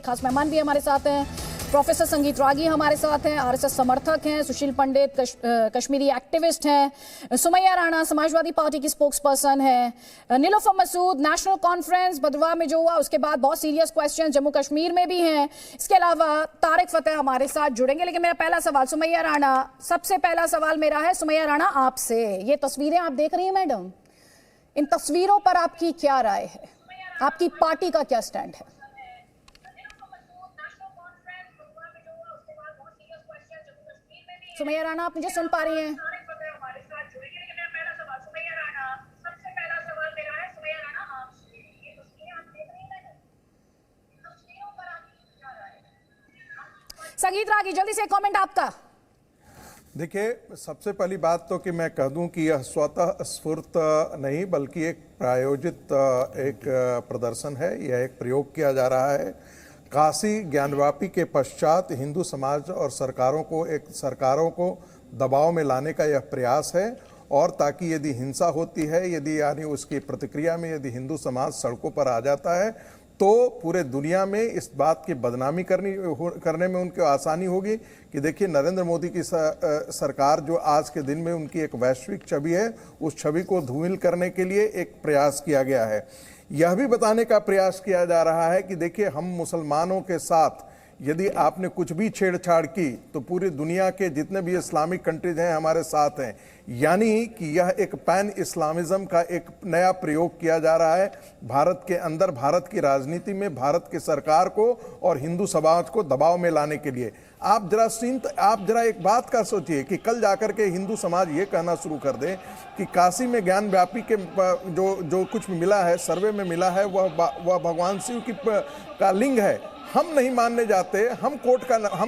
खास मेहमान भी हमारे साथ हैं। प्रोफेसर संगीत रागी हमारे साथ हैं, आरएसएस समर्थक हैं। सुशील पंडित कश्मीरी एक्टिविस्ट हैं। सुमैया राणा समाजवादी पार्टी की स्पोक्स पर्सन है। नीलोफर मसूद नेशनल कॉन्फ्रेंस भदरवा में जो हुआ उसके बाद बहुत सीरियस क्वेश्चन जम्मू कश्मीर में भी हैं। इसके अलावा तारिक फतेह हमारे साथ जुड़ेंगे। लेकिन मेरा पहला सवाल सुमैया राणा, सबसे पहला सवाल मेरा है सुमैया राणा आपसे। ये तस्वीरें आप देख रही हैं मैडम, इन तस्वीरों पर आपकी क्या राय है? आपकी पार्टी का क्या स्टैंड है? सुमैया राणा, आप मुझे सुन पा रही हैं? संगीत रागी, जल्दी से कमेंट आपका। देखिए, सबसे पहली बात तो कि मैं कह दूं कि यह स्वतः स्फूर्त नहीं बल्कि एक प्रायोजित एक प्रदर्शन है। यह एक प्रयोग किया जा रहा है। काशी ज्ञानवापी के पश्चात हिंदू समाज और सरकारों को दबाव में लाने का यह प्रयास है। और ताकि यदि हिंसा होती है, यदि यानी उसकी प्रतिक्रिया में यदि हिंदू समाज सड़कों पर आ जाता है तो पूरे दुनिया में इस बात की बदनामी करने में उनको आसानी होगी कि देखिए नरेंद्र मोदी की सरकार जो आज के दिन में उनकी एक वैश्विक छवि है, उस छवि को धूमिल करने के लिए एक प्रयास किया गया है। यह भी बताने का प्रयास किया जा रहा है कि देखिए हम मुसलमानों के साथ यदि आपने कुछ भी छेड़छाड़ की तो पूरी दुनिया के जितने भी इस्लामिक कंट्रीज हैं हमारे साथ हैं। यानी कि यह एक पैन इस्लामिज्म का एक नया प्रयोग किया जा रहा है भारत के अंदर, भारत की राजनीति में, भारत की सरकार को और हिंदू समाज को दबाव में लाने के लिए। आप जरा एक बात का सोचिए कि कल जाकर के हिंदू समाज ये कहना शुरू कर दे कि काशी में ज्ञान व्यापी के जो कुछ मिला है, सर्वे में मिला है, वह भगवान शिव का लिंग है। हम नहीं मानने जाते, हम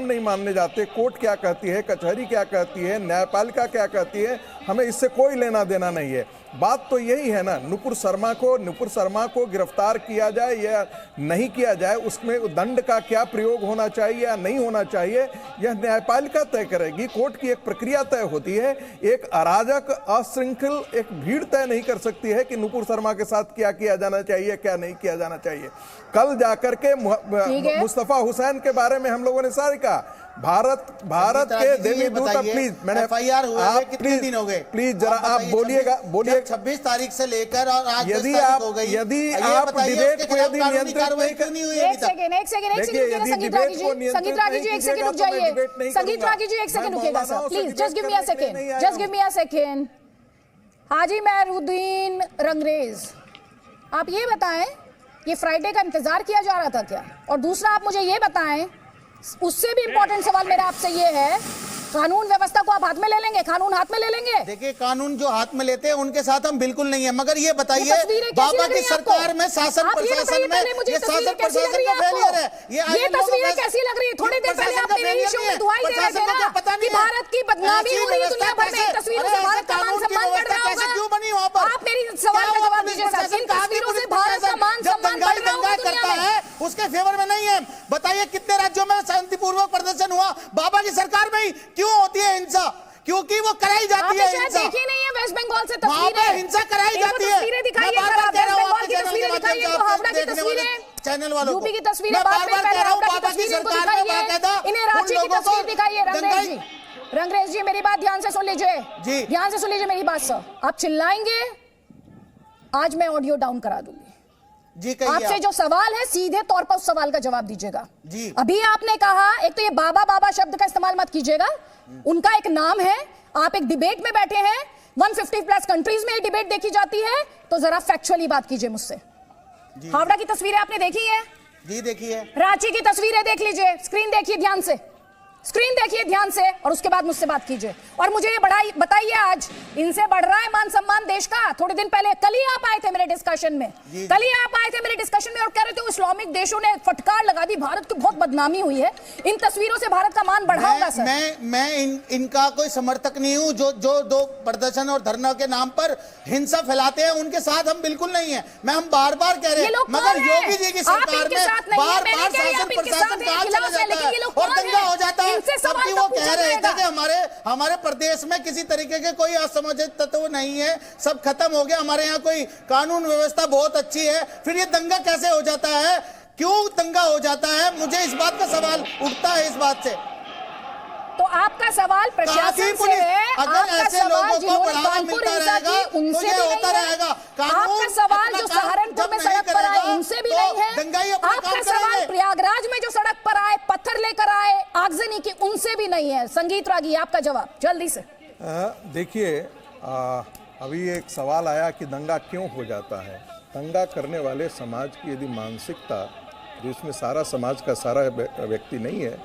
नहीं मानने जाते। कोर्ट क्या कहती है, कचहरी क्या कहती है, न्यायपालिका क्या कहती है, हमें इससे कोई लेना देना नहीं है। बात तो यही है ना, नुपुर शर्मा को गिरफ्तार किया जाए या नहीं किया जाए, उसमें दंड का क्या प्रयोग होना चाहिए या नहीं होना चाहिए, यह न्यायपालिका तय करेगी। कोर्ट की एक प्रक्रिया तय होती है। एक अराजक अश्रृंखल एक भीड़ तय नहीं कर सकती है कि नुपुर शर्मा के साथ क्या किया जाना चाहिए, क्या नहीं किया जाना चाहिए। कल जाकर के मुस्तफा हुसैन के बारे में हम लोगों ने सारी कहा, भारत के देवी दूत, प्लीज मैंने FIR हुए कितने दिन हो गए? प्लीज जरा आप बोलिए 26 तारीख से लेकर और आज यदि आप डिबेट को यदि नियंत्रित नहीं कर, एक सेकंड संगीत रागी जी एक सेकंड रुक जाइए। संगीत रागी जी एक सेकंड रुकिएगा sir, please just give me a second. Haji Mehruddin Rangrez, आप ये बताएं, ये फ्राइडे का इंतजार किया जा रहा था क्या? और दूसरा आप मुझे ये बताएं, उससे भी इंपॉर्टेंट सवाल मेरा आपसे ये है, कानून व्यवस्था को आप हाथ में ले लेंगे? कानून हाथ में ले लेंगे? देखिए, कानून जो हाथ में लेते हैं उनके साथ हम बिल्कुल नहीं है। मगर ये बताइए, बाबा की सरकार में शासन प्रशासन में ये शासन प्रशासन का फेलियर है। ये तस्वीरें कैसी लग रही है? थोड़ी देर पहले आप मेरे शो में दुआई दे रहे थे ना कि भारत की बदनामी हो रही है दुनिया भर में। तस्वीरों से भारत का मान सम्मान बढ़ रहा होगा। क्यों बनी वहां पर? आप मेरी सवाल का जवाब दीजिए सर। इन तस्वीरों से भारत का मान सम्मान बढ़ रहा होगा करता है, उसके फेवर में नहीं है। बताइए कितने राज्यों में शांतिपूर्वक प्रदर्शन हुआ? बाबा की सरकार में ही क्यों होती है हिंसा? क्योंकि वो कराई जाती है हिंसा। देखी नहीं है वेस्ट बंगाल से तस्वीरें, हिंसा कराई जाती है। तस्वीरें दिखाइए, बार-बार कह रहा हूं आपके चैनल के माध्यम से, हावड़ा की तस्वीरें, चैनल वालों को, यूपी की तस्वीरें, मैं बार-बार कह रहा हूं बाबा की सरकार में बाकायदा इन्हें रांची की तस्वीर दिखाइए। रंगरेज जी मेरी बात ध्यान से सुन लीजिए जी, ध्यान से सुन लीजिए मेरी बात सर। आप चिल्लाएंगे, आज मैं ऑडियो डाउन करा दूंगी जी। आपसे जो सवाल है सीधे तौर पर उस सवाल का जवाब दीजिएगा जी। अभी आपने कहा, एक तो ये बाबा शब्द का इस्तेमाल मत कीजिएगा, उनका एक नाम है। आप एक डिबेट में बैठे हैं, 150 प्लस कंट्रीज में ये डिबेट देखी जाती है, तो जरा फैक्चुअली बात कीजिए मुझसे। हावड़ा की तस्वीरें आपने देखी है जी? देखी है। रांची की तस्वीरें देख लीजिए, स्क्रीन देखिए ध्यान से, स्क्रीन देखिए ध्यान से, और उसके बाद मुझसे बात कीजिए। और मुझे ये बताइए, आज इनसे बढ़ रहा है मान सम्मान देश का? थोड़े दिन पहले कल ही आप आए थे मेरे डिस्कशन में, और कह रहे थे इस्लामिक देशों ने फटकार लगा दी, भारत की बहुत बदनामी हुई है। इन तस्वीरों से भारत का मान बढ़ा होगा सर? मैं इनका कोई समर्थक नहीं हूं। जो दो प्रदर्शन और धरना के नाम पर हिंसा फैलाते हैं उनके साथ हम बिल्कुल नहीं है। हम बार-बार कह रहे हैं, मगर योगी जी की सरकार में बार-बार शासन प्रशासन कहां चला जाता है और दंगा हो जाता है। जबकि वो कह रहे थे कि हमारे प्रदेश में किसी तरीके के कोई असमंजस तत्व नहीं है, सब खत्म हो गया, हमारे यहाँ कोई कानून व्यवस्था बहुत अच्छी है। फिर ये दंगा कैसे हो जाता है? क्यों दंगा हो जाता है? मुझे इस बात का सवाल उठता है इस बात से। तो आपका सवाल प्रशासन से है, अगर ऐसे लोगों को बढ़ावा मिलता रहेगा उनसे तो ये भी होता नहीं रहेगा। है। आपका सवाल जो सहारनपुर में सड़क पर आए उनसे भी नहीं है। आपका सवाल प्रयागराज में जो सड़क पर आए, पत्थर लेकर आए, आगजनी की, उनसे भी नहीं है। संगीत रागी, आपका जवाब जल्दी से। देखिए, अभी एक सवाल आया कि दंगा क्यों हो जाता है। दंगा करने वाले समाज की यदि मानसिकता, जो इसमें सारा समाज का सारा व्यक्ति नहीं है,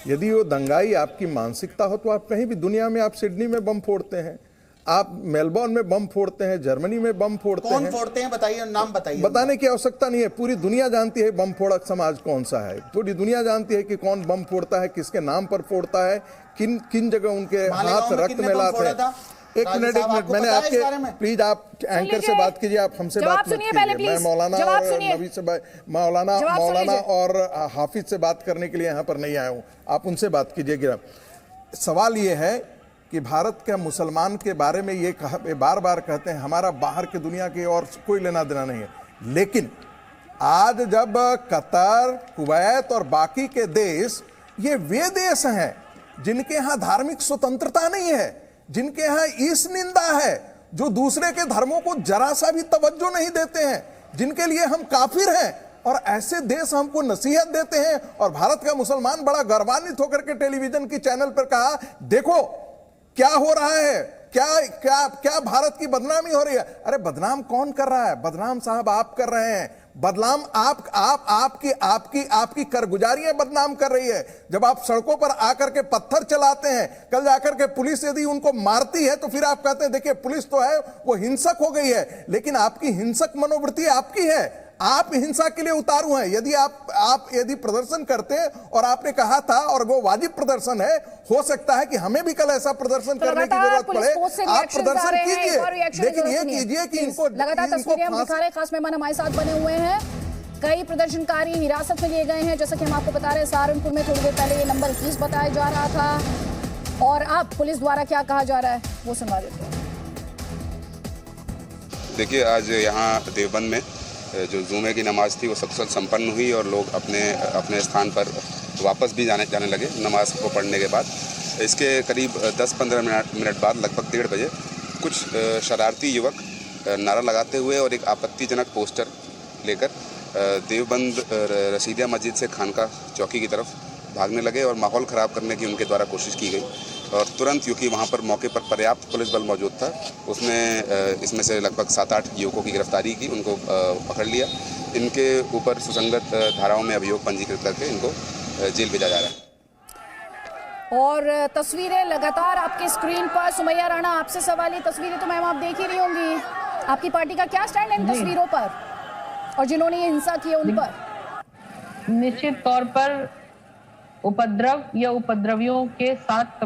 यदि वो दंगाई आपकी मानसिकता हो तो आप कहीं भी दुनिया में, आप सिडनी में बम फोड़ते हैं, आप मेलबोर्न में बम फोड़ते हैं, जर्मनी में बम फोड़ते हैं। कौन फोड़ते हैं बताइए, नाम बताइए। बताने की आवश्यकता नहीं है, पूरी दुनिया जानती है बम फोड़क समाज कौन सा है। पूरी दुनिया जानती है कि कौन बम फोड़ता है, किसके नाम पर फोड़ता है, किन किन जगह उनके हाथ रक्त में लाते हैं। एक मिनट, मैंने आपके, प्लीज आप एंकर से बात कीजिए, आप हमसे बात मत कीजिए। मैं मौलाना और नबी से मौलाना और हाफिज से बात करने के लिए यहाँ पर नहीं आया हूँ, आप उनसे बात कीजिए। सवाल ये है कि भारत के मुसलमान के बारे में ये बार बार कहते हैं हमारा बाहर की दुनिया की और कोई लेना देना नहीं है, लेकिन आज जब कतर, कुवैत और बाकी के देश, ये वे देश हैं जिनके यहाँ धार्मिक स्वतंत्रता नहीं है, जिनके यहाँ ईश निंदा है, जो दूसरे के धर्मों को जरा सा भी तवज्जो नहीं देते हैं, जिनके लिए हम काफिर हैं, और ऐसे देश हमको नसीहत देते हैं। और भारत का मुसलमान बड़ा गर्वान्वित होकर के टेलीविजन की चैनल पर कहा, देखो क्या हो रहा है, क्या क्या क्या भारत की बदनामी हो रही है। अरे बदनाम कौन कर रहा है? बदनाम साहब आप कर रहे हैं। बदनाम आपकी करगुजारियां बदनाम कर रही है। जब आप सड़कों पर आकर के पत्थर चलाते हैं, कल जाकर के पुलिस यदि उनको मारती है तो फिर आप कहते हैं देखिए पुलिस तो है वो हिंसक हो गई है, लेकिन आपकी हिंसक मनोवृत्ति आपकी है, आप हिंसा के लिए उतारू हैं। यदि आप यदि प्रदर्शन करते और आपने कहा था, और वो वाजिब प्रदर्शन है, हो सकता है कि हमें भी कल ऐसा प्रदर्शन करने की जरूरत पड़े, आप प्रदर्शन कीजिए, लेकिन ये कीजिए कि इनको लगातार तस्वीरें हम दिखा रहे हैं। खास मेहमान हमारे साथ बने हुए हैं। कई प्रदर्शनकारी हिरासत में लिए गए हैं, जैसा कि हम आपको बता रहे हैं। सहारनपुर में थोड़ी देर पहले ये नंबर 21 बताया जा रहा था, और अब पुलिस द्वारा क्या कहा जा रहा है वो सुनवा देते हैं। देखिए, आज यहाँ देवबंद में जो जुमे की नमाज थी वो सकुशल संपन्न हुई और लोग अपने स्थान पर वापस भी जाने लगे नमाज को पढ़ने के बाद। इसके करीब 10-15 मिनट बाद, लगभग 1:30 बजे, कुछ शरारती युवक नारा लगाते हुए और एक आपत्तिजनक पोस्टर लेकर देवबंद रसीदिया मस्जिद से खानका चौकी की तरफ भागने लगे और माहौल ख़राब करने की उनके द्वारा कोशिश की गई। और तुरंत, क्योंकि वहाँ पर मौके पर पर्याप्त पुलिस बल मौजूद था, उसने इसमें से लगभग 7-8 युवकों की गिरफ्तारी की, उनको पकड़ लिया। इनके ऊपर सुसंगत धाराओं में अभियोग पंजीकृत करके इनको जेल भेजा जा रहा है। और तस्वीरें लगातार आपकी स्क्रीन पर। सुमैया राणा, आपसे सवाल, ये तस्वीरें तो मैम आप देख ही रही होंगी, आपकी पार्टी का क्या स्टैंड है इन तस्वीरों पर और जिन्होंने ये हिंसा की है उन पर? निश्चित तौर पर उपद्रव या उपद्रवियों के साथ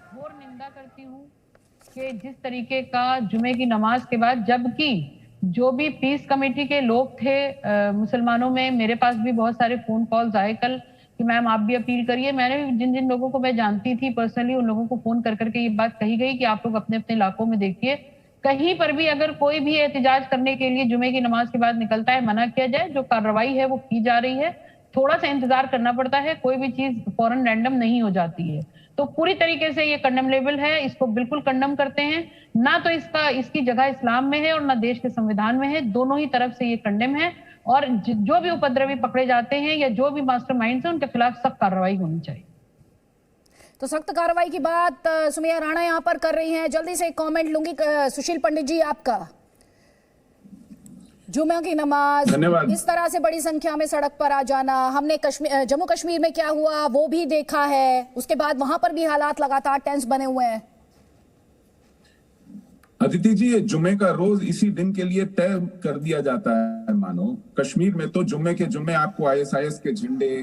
घोर निंदा करती हूँ कि जिस तरीके का जुमे की नमाज के बाद, जबकि जो भी पीस कमेटी के लोग थे मुसलमानों में, मेरे पास भी बहुत सारे फोन कॉल्स आए कल कि मैम आप भी अपील करिए। मैंने जिन लोगों को मैं जानती थी पर्सनली, उन लोगों को फोन कर करके ये बात कही गई कि आप लोग अपने अपने इलाकों में देखिए, कहीं पर भी अगर कोई भी एहतजाज करने के लिए जुमे की नमाज के बाद निकलता है, मना किया जाए। जो कार्रवाई है वो की जा रही है, थोड़ा सा इंतजार करना पड़ता है, कोई भी चीज फौरन रैंडम नहीं हो जाती है। तो पूरी तरीके से ये कंडेमनेबल है, इसको बिल्कुल कंडेम करते हैं। ना तो इसकी जगह इस्लाम में है और ना देश के संविधान में है, दोनों ही तरफ से ये कंडेम है। और जो भी उपद्रवी पकड़े जाते हैं या जो भी मास्टरमाइंड्स हैं, उनके खिलाफ सख्त कार्रवाई होनी चाहिए। तो सख्त कार्रवाई की बात सुमैया राणा यहाँ पर कर रही हैं। जल्दी से एक कमेंट लूंगी सुशील पंडित जी आपका। जुमे की नमाज, इस तरह से बड़ी संख्या में सड़क पर आ जाना, हमने जम्मू कश्मीर में क्या हुआ वो भी देखा है, उसके बाद वहां पर भी हालात लगातार टेंस बने हुए हैं। अदिति जी, ये जुमे का रोज इसी दिन के लिए तय कर दिया जाता है। मानो कश्मीर में तो जुमे के जुमे आपको ISIS के झंडे,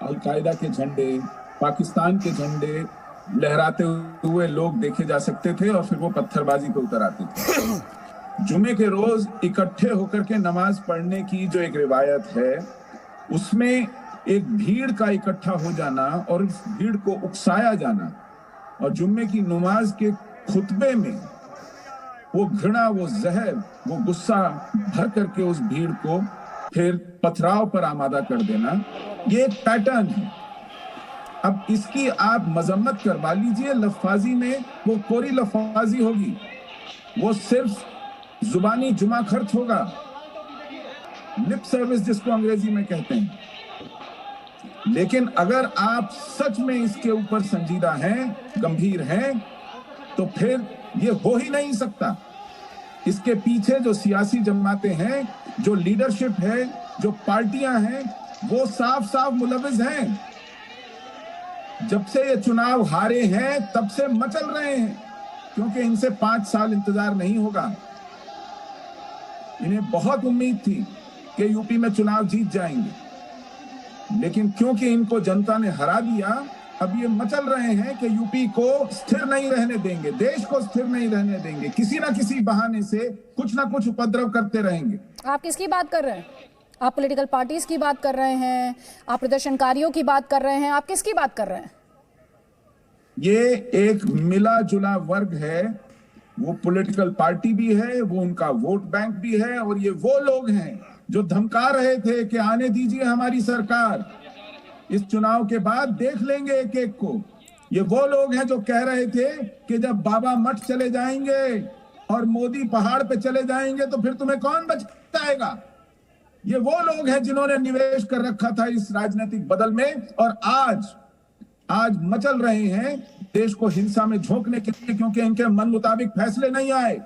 अलकायदा के झंडे, पाकिस्तान के झंडे लहराते हुए लोग देखे जा सकते थे और फिर वो पत्थरबाजी पे उतर आते थे। जुमे के रोज इकट्ठे होकर के नमाज पढ़ने की जो एक रिवायत है, उसमें एक भीड़ का इकट्ठा हो जाना और उस भीड़ को उकसाया जाना, और जुम्मे की नमाज के खुतबे में वो घृणा, वो जहर, वो गुस्सा भर करके उस भीड़ को फिर पथराव पर आमादा कर देना, ये एक पैटर्न है। अब इसकी आप मजम्मत करवा लीजिए, लफाजी में वो कोरी लफाजी होगी, वो सिर्फ जुबानी जुमा खर्च होगा, लिप सर्विस जिसको अंग्रेजी में कहते हैं। लेकिन अगर आप सच में इसके ऊपर संजीदा हैं, गंभीर हैं, तो फिर ये हो ही नहीं सकता। इसके पीछे जो सियासी जमातें हैं, जो लीडरशिप है, जो पार्टियां हैं, वो साफ साफ मुलविस हैं। जब से ये चुनाव हारे हैं तब से मचल रहे हैं, क्योंकि इनसे 5 साल इंतजार नहीं होगा। इन्हें बहुत उम्मीद थी कि यूपी में चुनाव जीत जाएंगे, लेकिन क्योंकि इनको जनता ने हरा दिया, अब ये मचल रहे हैं कि यूपी को स्थिर नहीं रहने देंगे, देश को स्थिर नहीं रहने देंगे, किसी ना किसी बहाने से कुछ ना कुछ उपद्रव करते रहेंगे। आप किसकी बात कर रहे हैं? आप पॉलिटिकल पार्टीज की बात कर रहे हैं, आप प्रदर्शनकारियों की बात कर रहे हैं, आप किसकी बात कर रहे हैं? ये एक मिला जुला वर्ग है, वो पॉलिटिकल पार्टी भी है, वो उनका वोट बैंक भी है, और ये वो लोग हैं जो धमका रहे थे कि आने दीजिए हमारी सरकार, इस चुनाव के बाद देख लेंगे एक एक को। ये वो लोग हैं जो कह रहे थे कि जब बाबा मठ चले जाएंगे और मोदी पहाड़ पे चले जाएंगे तो फिर तुम्हें कौन बचाएगा। ये वो लोग हैं जिन्होंने निवेश कर रखा था इस राजनीतिक बदल में, और आज मचल रहे हैं देश को हिंसा में झोंकने के लिए, क्योंकि इनके मन मुताबिक फैसले नहीं आए।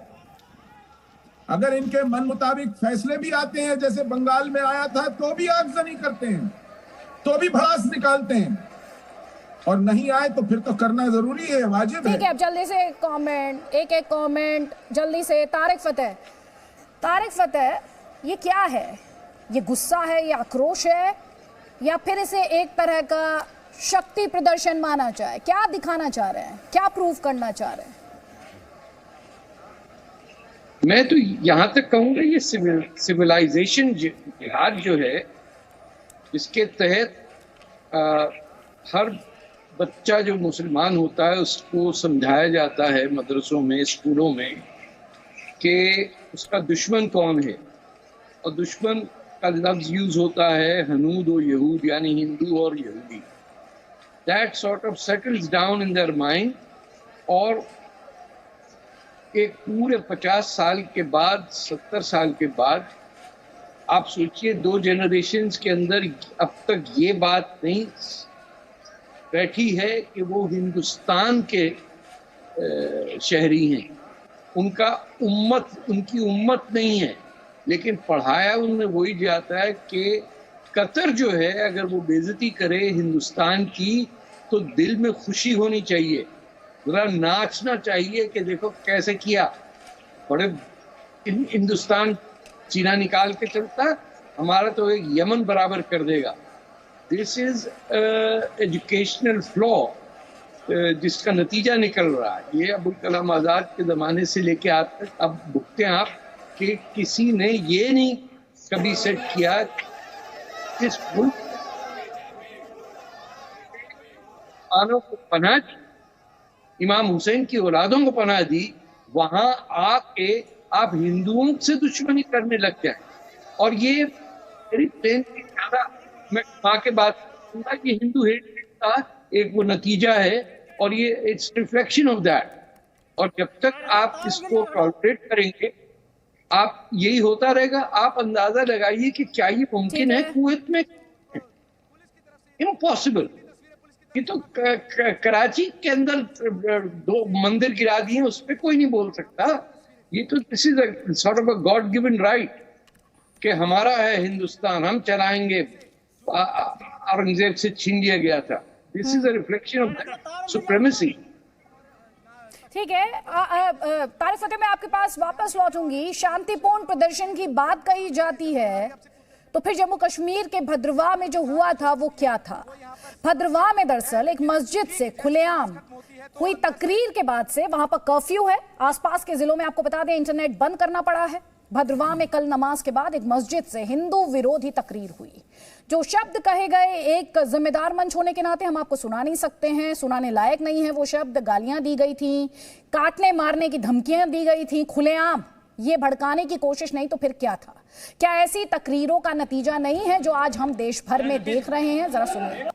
अगर इनके मन मुताबिक फैसले भी आते हैं, जैसे बंगाल में आया था, तो भी आगजनी करते हैं, तो भी भड़ास निकालते हैं, और नहीं आए तो फिर तो करना जरूरी है, वाजिब है। ठीक है, अब जल्दी से एक कमेंट जल्दी से। तारिक फतेह, ये क्या है? ये गुस्सा है, ये आक्रोश है, या फिर इसे एक तरह का शक्ति प्रदर्शन माना जाए? क्या दिखाना चाह रहे हैं, क्या प्रूव करना चाह रहे हैं? मैं तो यहां तक कहूंगा ये सिविलाइजेशन जिहाद जो है, इसके तहत हर बच्चा जो मुसलमान होता है उसको समझाया जाता है मदरसों में, स्कूलों में, कि उसका दुश्मन कौन है, और दुश्मन का लफ्ज यूज होता है हनूद और यहूद, यानी हिंदू और यहूदी। That sort of settles down in their mind, और एक पूरे 50 साल के बाद, 70 साल के बाद, आप सोचिए 2 जनरेशन्स के अंदर अब तक ये बात नहीं बैठी है कि वो हिंदुस्तान के शहरी हैं, उनकी उम्मत नहीं है, लेकिन पढ़ाया उन्हें वही जाता है कि कतर जो है अगर वो बेइज्जती करे हिंदुस्तान की तो दिल में खुशी होनी चाहिए, जरा नाचना चाहिए कि देखो कैसे किया, बड़े हिंदुस्तान चीना निकाल के चलता, हमारा तो एक यमन बराबर कर देगा। दिस इज एजुकेशनल फ्लॉ जिसका नतीजा निकल रहा है। ये अबुल कलाम आज़ाद के ज़माने से लेके आज तक अब भुगते हैं आप कि किसी ने ये नहीं कभी सेट किया इस मुल्क को पनाह दी, इमाम हुसैन की औलादों को पनाह दी, वहां आके आप हिंदुओं से दुश्मनी करने लग जाए। और ये मेरी प्लेन की ज्यादा मैं माँ के बात करूंगा कि हिंदू हेट का एक वो नतीजा है, और ये इट्स रिफ्लेक्शन ऑफ दैट। और जब तक आप इसको टॉलरेट करेंगे, आप यही होता रहेगा। आप अंदाजा लगाइए कि क्या ये मुमकिन है कुवैत में? इम्पॉसिबल। ये तो कराची के अंदर 2 मंदिर गिरा दिए, उस पर कोई नहीं बोल सकता। ये तो this is a sort of a God given right कि हमारा है हिंदुस्तान, हम चलाएंगे, औरंगजेब से छीन लिया गया था। This is a reflection of supremacy. ठीक है, तारिक फतेह, मैं आपके पास वापस लौटूंगी। शांतिपूर्ण प्रदर्शन की बात कही जाती है, तो फिर जम्मू कश्मीर के भद्रवाह में जो हुआ था वो क्या था? भद्रवाह में दरअसल एक मस्जिद से खुलेआम हुई तकरीर के बाद से वहां पर कर्फ्यू है। आसपास के जिलों में आपको बता दें इंटरनेट बंद करना पड़ा है। भद्रवाह में कल नमाज के बाद एक मस्जिद से हिंदू विरोधी तकरीर हुई। जो शब्द कहे गए, एक जिम्मेदार मंच होने के नाते हम आपको सुना नहीं सकते हैं, सुनाने लायक नहीं है वो शब्द। गालियां दी गई थी, काटने मारने की धमकियां दी गई थी, खुलेआम। ये भड़काने की कोशिश नहीं तो फिर क्या था? क्या ऐसी तकरीरों का नतीजा नहीं है जो आज हम देश भर में देख रहे हैं? जरा सुनिए।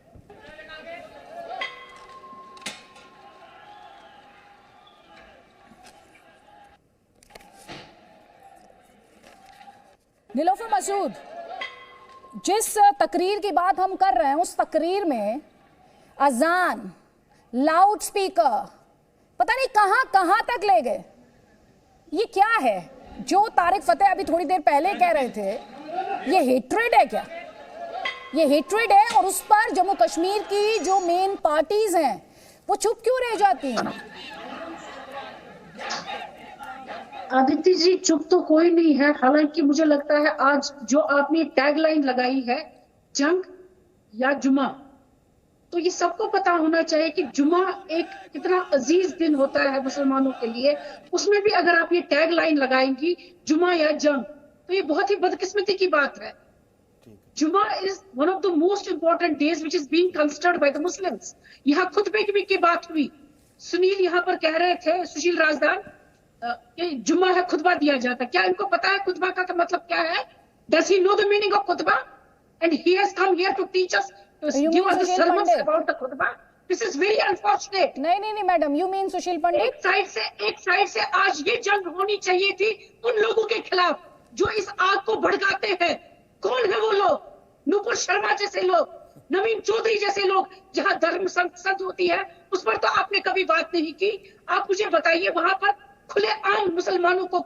नीलोफर मसूद, जिस तकरीर की बात हम कर रहे हैं उस तकरीर में अजान, लाउड स्पीकर, पता नहीं कहां कहां तक ले गए। ये क्या है जो तारिक फतेह अभी थोड़ी देर पहले कह रहे थे? ये हेट्रेड है क्या? ये हेट्रेड है, और उस पर जम्मू कश्मीर की जो मेन पार्टीज हैं वो चुप क्यों रह जाती हैं? आदित्य जी, चुप तो कोई नहीं है। हालांकि मुझे लगता है आज जो आपने टैगलाइन लगाई है, जंग या जुमा, तो ये सबको पता होना चाहिए कि जुमा एक कितना अजीज दिन होता है मुसलमानों के लिए। उसमें भी अगर आप ये टैगलाइन लगाएंगी जुमा या जंग, तो ये बहुत ही बदकिस्मती की बात है। जुमा is one of the most important days which is being considered by the Muslims. यहाँ खुतबे की बात हुई। सुनील यहाँ पर कह रहे थे, सुशील राजदान, जुम्मा है, खुतबा दिया जाता है। क्या इनको पता है खुतबा का मतलब क्या है? Does he know the meaning of khutbah? And he has come here to teach us, to give us the sermons about the khutbah. This is very unfortunate. नहीं मैडम, you mean सुशील पंडित? एक साइड से आज ये जंग होनी चाहिए थी उन लोगों के खिलाफ जो इस आग को भड़काते हैं। कौन है वो लोग? नुपुर शर्मा जैसे लोग, नवीन चौधरी जैसे लोग। जहां धर्म संसद होती है उस पर तो आपने कभी बात नहीं की। आप मुझे बताइए, वहां पर खुले आम मुसलमानों को।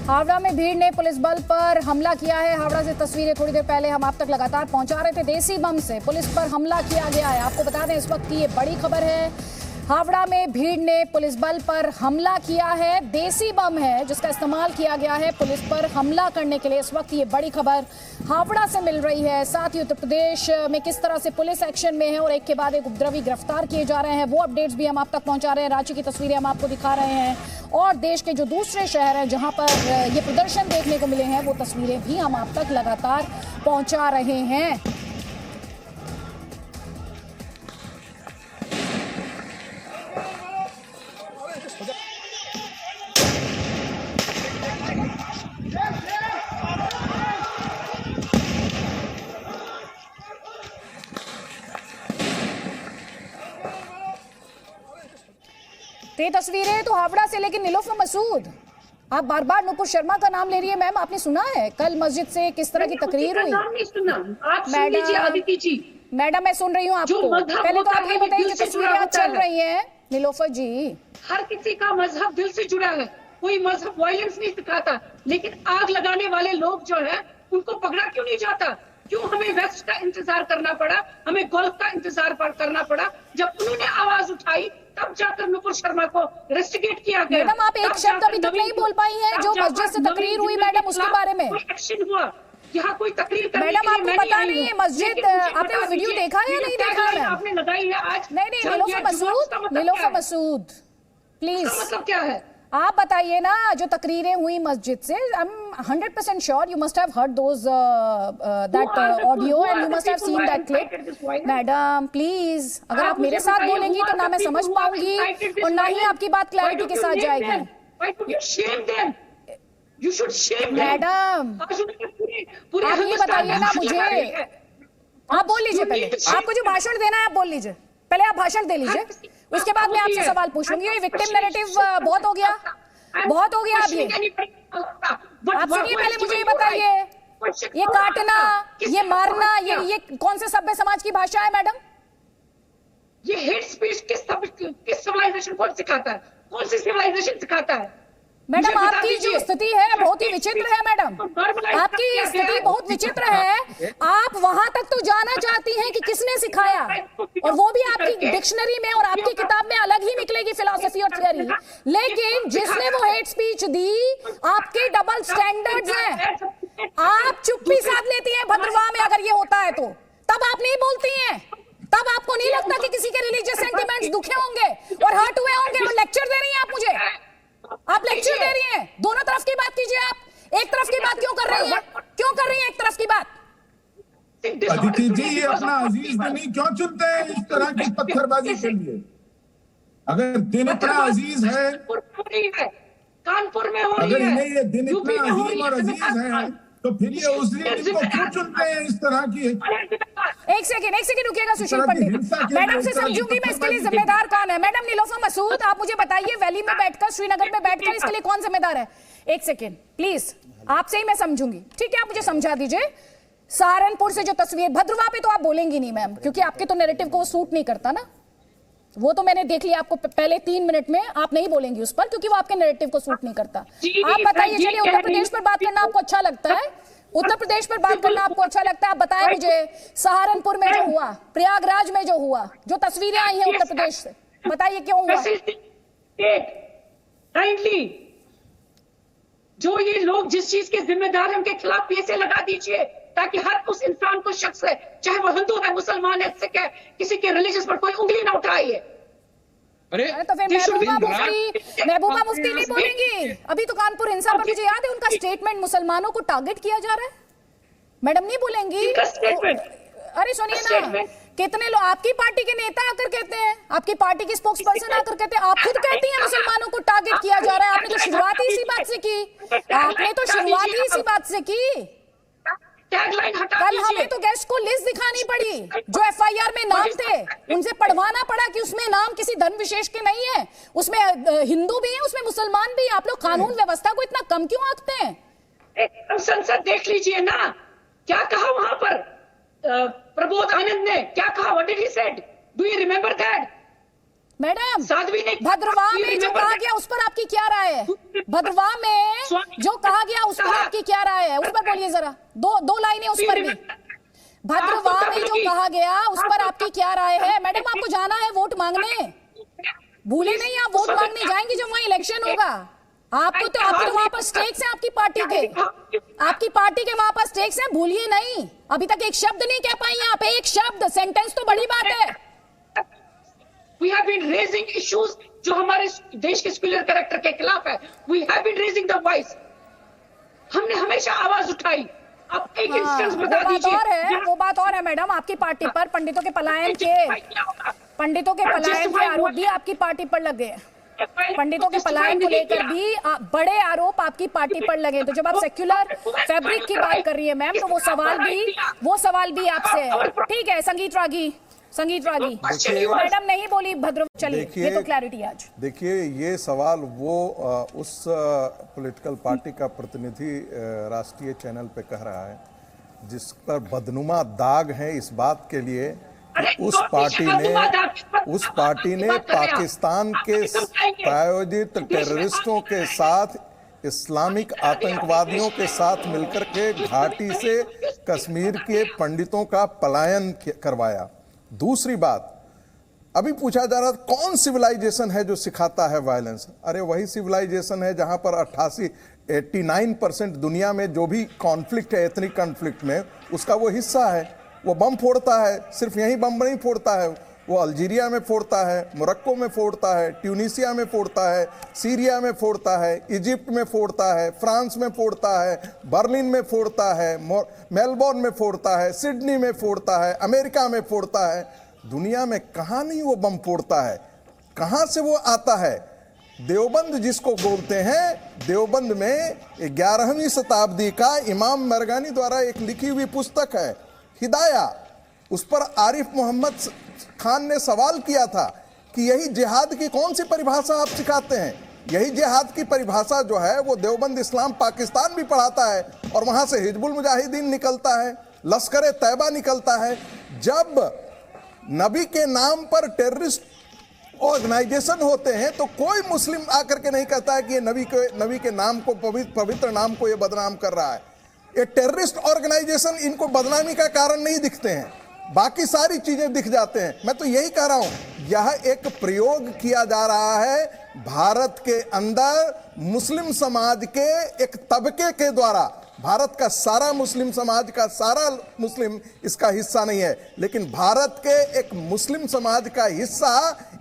हावड़ा में भीड़ ने पुलिस बल पर हमला किया है। हावड़ा से तस्वीरें थोड़ी देर पहले हम आप तक लगातार पहुंचा रहे थे। देसी बम से पुलिस पर हमला किया गया है। आपको बता दें इस वक्त की ये बड़ी खबर है। हावड़ा में भीड़ ने पुलिस बल पर हमला किया है। देसी बम है जिसका इस्तेमाल किया गया है पुलिस पर हमला करने के लिए। इस वक्त ये बड़ी खबर हावड़ा से मिल रही है। साथ ही उत्तर प्रदेश में किस तरह से पुलिस एक्शन में है और एक के बाद एक उपद्रवी गिरफ्तार किए जा रहे हैं, वो अपडेट्स भी हम आप तक पहुंचा रहे हैं। रांची की तस्वीरें हम आपको दिखा रहे हैं और देश के जो दूसरे शहर हैं जहां पर ये प्रदर्शन देखने को मिले हैं वो तस्वीरें भी हम आप तक लगातार पहुंचा रहे हैं। ये तस्वीरें तो हावड़ा से, लेकिन नीलोफर मसूद, आप बार बार नुपुर शर्मा का नाम ले रही है। मैम, आपने सुना है कल मस्जिद से किस तरह की तकरीर हुई? मैडम मैं सुन रही हूँ आपको। पहले तो आप ये बताइए कि तस्वीरें चल रही हैं नीलोफर जी। हर किसी का मजहब दिल से जुड़ा है, कोई मजहब वायलेंस नहीं सिखाता, लेकिन आग लगाने वाले लोग जो है उनको पकड़ा क्यों नहीं जाता? क्यों हमें वेस्ट का इंतजार करना पड़ा, हमें गोल्फ का इंतजार करना पड़ा? जब उन्होंने आवाज उठाई तब जाकर नुपुर शर्मा को रेस्टिगेट किया गया। मैडम आप एक शब्द अभी तक नहीं बोल पाई हैं जो मस्जिद से तकरीर हुई मैडम, उसके बारे में एक्शन हुआ। यहाँ कोई तकरीर मैडम आपको पता नहीं है मस्जिद, आपने वो वीडियो देखा है या नहीं देखा है? आपने लगाई है आज? नहीं नीलोफर मसूद प्लीज, मतलब क्या है आप बताइए ना। जो तकरीरें हुई मस्जिद से, I am 100% sure you must have heard those that audio and you must have seen that clip. Madam please, अगर आप मेरे साथ बोलेंगी तो ना मैं समझ पाऊंगी और ना ही आपकी बात क्लैरिटी के साथ जाएगी। मैडम आप ये बताइए ना मुझे, आप बोल लीजिए पहले, आपको जो भाषण देना है आप बोल लीजिए, पहले आप भाषण दे लीजिए, उसके बाद मैं आपसे सवाल पूछूंगी। ये विक्टिम नैरेटिव बहुत हो गया अब ये। आप सुनिए, पहले मुझे ये बताइए, ये काटना, ये मारना, ये कौन से सभ्य समाज की भाषा है मैडम? ये हेट स्पीच किस सिविलाइजेशन को सिखाता है? कौन सी सिविलाइजेशन सिखाता है? मैडम आपकी जो स्थिति है बहुत ही विचित्र है मैडम, आपकी स्थिति बहुत विचित्र है। आप वहां तक तो जाना चाहती हैं कि किसने सिखाया, और वो भी आपकी डिक्शनरी में और आपकी किताब में अलग ही निकलेगी फिलॉसफी और थियरी, लेकिन जिसने वो हेट स्पीच दी आपके डबल स्टैंडर्ड्स हैं। आप चुप्पी साध लेती हैं भद्रवाह में अगर ये होता है तो, तब आप नहीं बोलती हैं, तब आपको नहीं लगता कि किसी के रिलीजियस सेंटिमेंट्स दुखे होंगे और हर्ट हुए होंगे और लेक्चर दे रही हैं आप मुझे। आप लेक्चर दे रही हैं, दोनों तरफ की बात कीजिए। आप एक तरफ की बात क्यों कर रही हैं? क्यों कर रही हैं एक तरफ की बात? अदिति जी, ये अपना अजीज नहीं क्यों चुनते हैं इस तरह की पत्थरबाजी के लिए? अगर दिन इतना अजीज है, कानपुर में हो रही अगर है, इन्हें ये दिन इतना अजीम और अजीज है, तो फिर ये उस दिन को क्यों चुनते हैं इस तरह की? एक सेकंड रुकिएगा सुशील पंडित, मैडम से समझूंगी मैं इसके लिए जिम्मेदार कौन है। मैडम नीलोफर मसूद, आप मुझे बताइए वैली में बैठकर, श्रीनगर में बैठकर इसके लिए कौन जिम्मेदार है? एक सेकंड प्लीज, आपसे ही मैं समझूंगी, ठीक है? आप मुझे समझा दीजिए। सहारनपुर से जो तस्वीर, भद्रवाह पे तो आप बोलेंगी नहीं मैम, क्योंकि आपके तो नैरेटिव को सूट नहीं करता ना, वो तो मैंने देख लिया। आपको पहले 3 मिनट में आप नहीं बोलेंगी उस पर, क्योंकि वो आपके नैरेटिव को सूट नहीं करता। आप बताइए, चलिए उत्तर प्रदेश पर बात करना आपको अच्छा लगता है, उत्तर प्रदेश पर बात करना आपको अच्छा लगता है। आप बताएं मुझे, सहारनपुर में जो हुआ, प्रयागराज में जो हुआ, जो तस्वीरें आई हैं उत्तर प्रदेश से, बताइए क्यों हुआ? जो ये लोग जिस चीज के जिम्मेदार हैं उनके खिलाफ पीएसए लगा दीजिए, ताकि हर उस इंसान को, शख्स है, चाहे वो हिंदू है, मुसलमान है, सिख है, किसी के रिलीजियस पर कोई उंगली ना उठाइए। अरे तो फिर महबूबा मुफ्ती नहीं बोलेंगी? अभी तो कानपुर हिंसा पर मुझे याद है उनका स्टेटमेंट, मुसलमानों को टारगेट किया जा रहा है, मैडम नहीं बोलेंगी? अरे सुनिए ना, कितने लोग आपकी पार्टी के नेता आकर कहते हैं, आपकी पार्टी के स्पोक्स पर्सन आकर कहते हैं, आप खुद कहती हैं मुसलमानों को टारगेट किया जा रहा है। आपने तो शुरुआत ही इसी बात से की, आपने तो शुरुआत ही इसी बात से की। कल हमें तो गेस्ट को लिस्ट दिखानी पड़ी, जो एफआईआर में नाम थे, उनसे पढ़वाना पड़ा कि उसमें नाम किसी धन विशेष के नहीं है, उसमें हिंदू भी है, उसमें मुसलमान भी है। आप लोग कानून व्यवस्था को इतना कम क्यों आंकते हैं? संसद देख लीजिए ना, क्या कहा वहां पर प्रबोध आनंद ने, क्या कहा? What did he said? Do you remember that? Madam, Sadhvi ने भद्रवाह में जो कहा गया उस पर आपकी क्या राय है? भद्रवाह में जो कहा गया उस पर आपकी क्या राय है? उस पर बोलिए जरा, दो लाइनें उस पर भी। भद्रवाह में जो कहा गया उस पर आपकी क्या राय है? मैडम, आपको जाना है वोट मांगने, भूले नहीं, आप वोट मांगने जाएंगे जब वहां इलेक्शन होगा। आपको तो वहां पर स्टेक्स हैं आपकी पार्टी के, आपकी पार्टी के वहां पर स्टेक्स हैं, भूलिए नहीं। अभी तक एक शब्द नहीं कह पाई आप, एक शब्द, सेंटेंस तो बड़ी बात है। We have been raising issues जो हमारे देश के सेक्युलर कैरेक्टर के खिलाफ है। We have been raising the voice, हमने हमेशा आवाज उठाई। आप एक इंस्टेंस बता दीजिए। वो बात और है मैडम, आपकी पार्टी पर पंडितों के पलायन के आरोप भी आपकी पार्टी पर लगे, पंडितों के पलायन को लेकर भी बड़े आरोप आपकी पार्टी पर लगे। तो जब आप सेक्युलर फैब्रिक की बात कर रही है मैम, तो वो सवाल भी आपसे है। ठीक है, संगीत रागी मैडम नहीं बोली भद्रवाह, चलिए ये तो क्लैरिटी आज। देखिए, ये सवाल वो उस पॉलिटिकल पार्टी का प्रतिनिधि राष्ट्रीय चैनल पे कह रहा है जिस पर बदनुमा दाग है इस बात के लिए कि उस पार्टी ने पाकिस्तान के प्रायोजित टेररिस्टों के साथ, इस्लामिक आतंकवादियों के साथ मिलकर के घाटी से कश्मीर के पंडितों का पलायन करवाया। दूसरी बात, अभी पूछा जा रहा था कौन सिविलाइजेशन है जो सिखाता है वायलेंस? अरे वही सिविलाइजेशन है जहां पर 89% दुनिया में जो भी कॉन्फ्लिक्ट है, एथनिक कॉन्फ्लिक्ट में, उसका वो हिस्सा है। वो बम फोड़ता है, सिर्फ यही बम नहीं फोड़ता है, वो अल्जीरिया में फोड़ता है, मोरक्को में फोड़ता है, ट्यूनीसिया में फोड़ता है, सीरिया में फोड़ता है, इजिप्ट में फोड़ता है, फ्रांस में फोड़ता है, बर्लिन में फोड़ता है, मेलबोर्न में फोड़ता है, सिडनी में फोड़ता है, अमेरिका में फोड़ता है। दुनिया में कहाँ नहीं वो बम फोड़ता है? कहाँ से वो आता है? देवबंद जिसको बोलते हैं, देवबंद में 11वीं शताब्दी का इमाम मरगानी द्वारा एक लिखी हुई पुस्तक है हिदाया, उस पर आरिफ मोहम्मद खान ने सवाल किया था कि यही जिहाद की कौन सी परिभाषा आप सिखाते हैं? यही जिहाद की परिभाषा जो है वो देवबंद इस्लाम पाकिस्तान भी पढ़ाता है, और वहां से हिजबुल मुजाहिदीन निकलता है, लश्कर तैयबा निकलता है। जब नबी के नाम पर टेररिस्ट ऑर्गेनाइजेशन होते हैं तो कोई मुस्लिम आकर के नहीं कहता है कि ये नबी के नाम को, पवित्र नाम को ये बदनाम कर रहा है। ये टेररिस्ट ऑर्गेनाइजेशन इनको बदनामी का कारण नहीं दिखते हैं, बाकी सारी चीजें दिख जाते हैं। मैं तो यही कह रहा हूं, यह एक प्रयोग किया जा रहा है भारत के अंदर मुस्लिम समाज के एक तबके के द्वारा भारत का सारा मुस्लिम समाज का सारा मुस्लिम इसका हिस्सा नहीं है, लेकिन भारत के एक मुस्लिम समाज का हिस्सा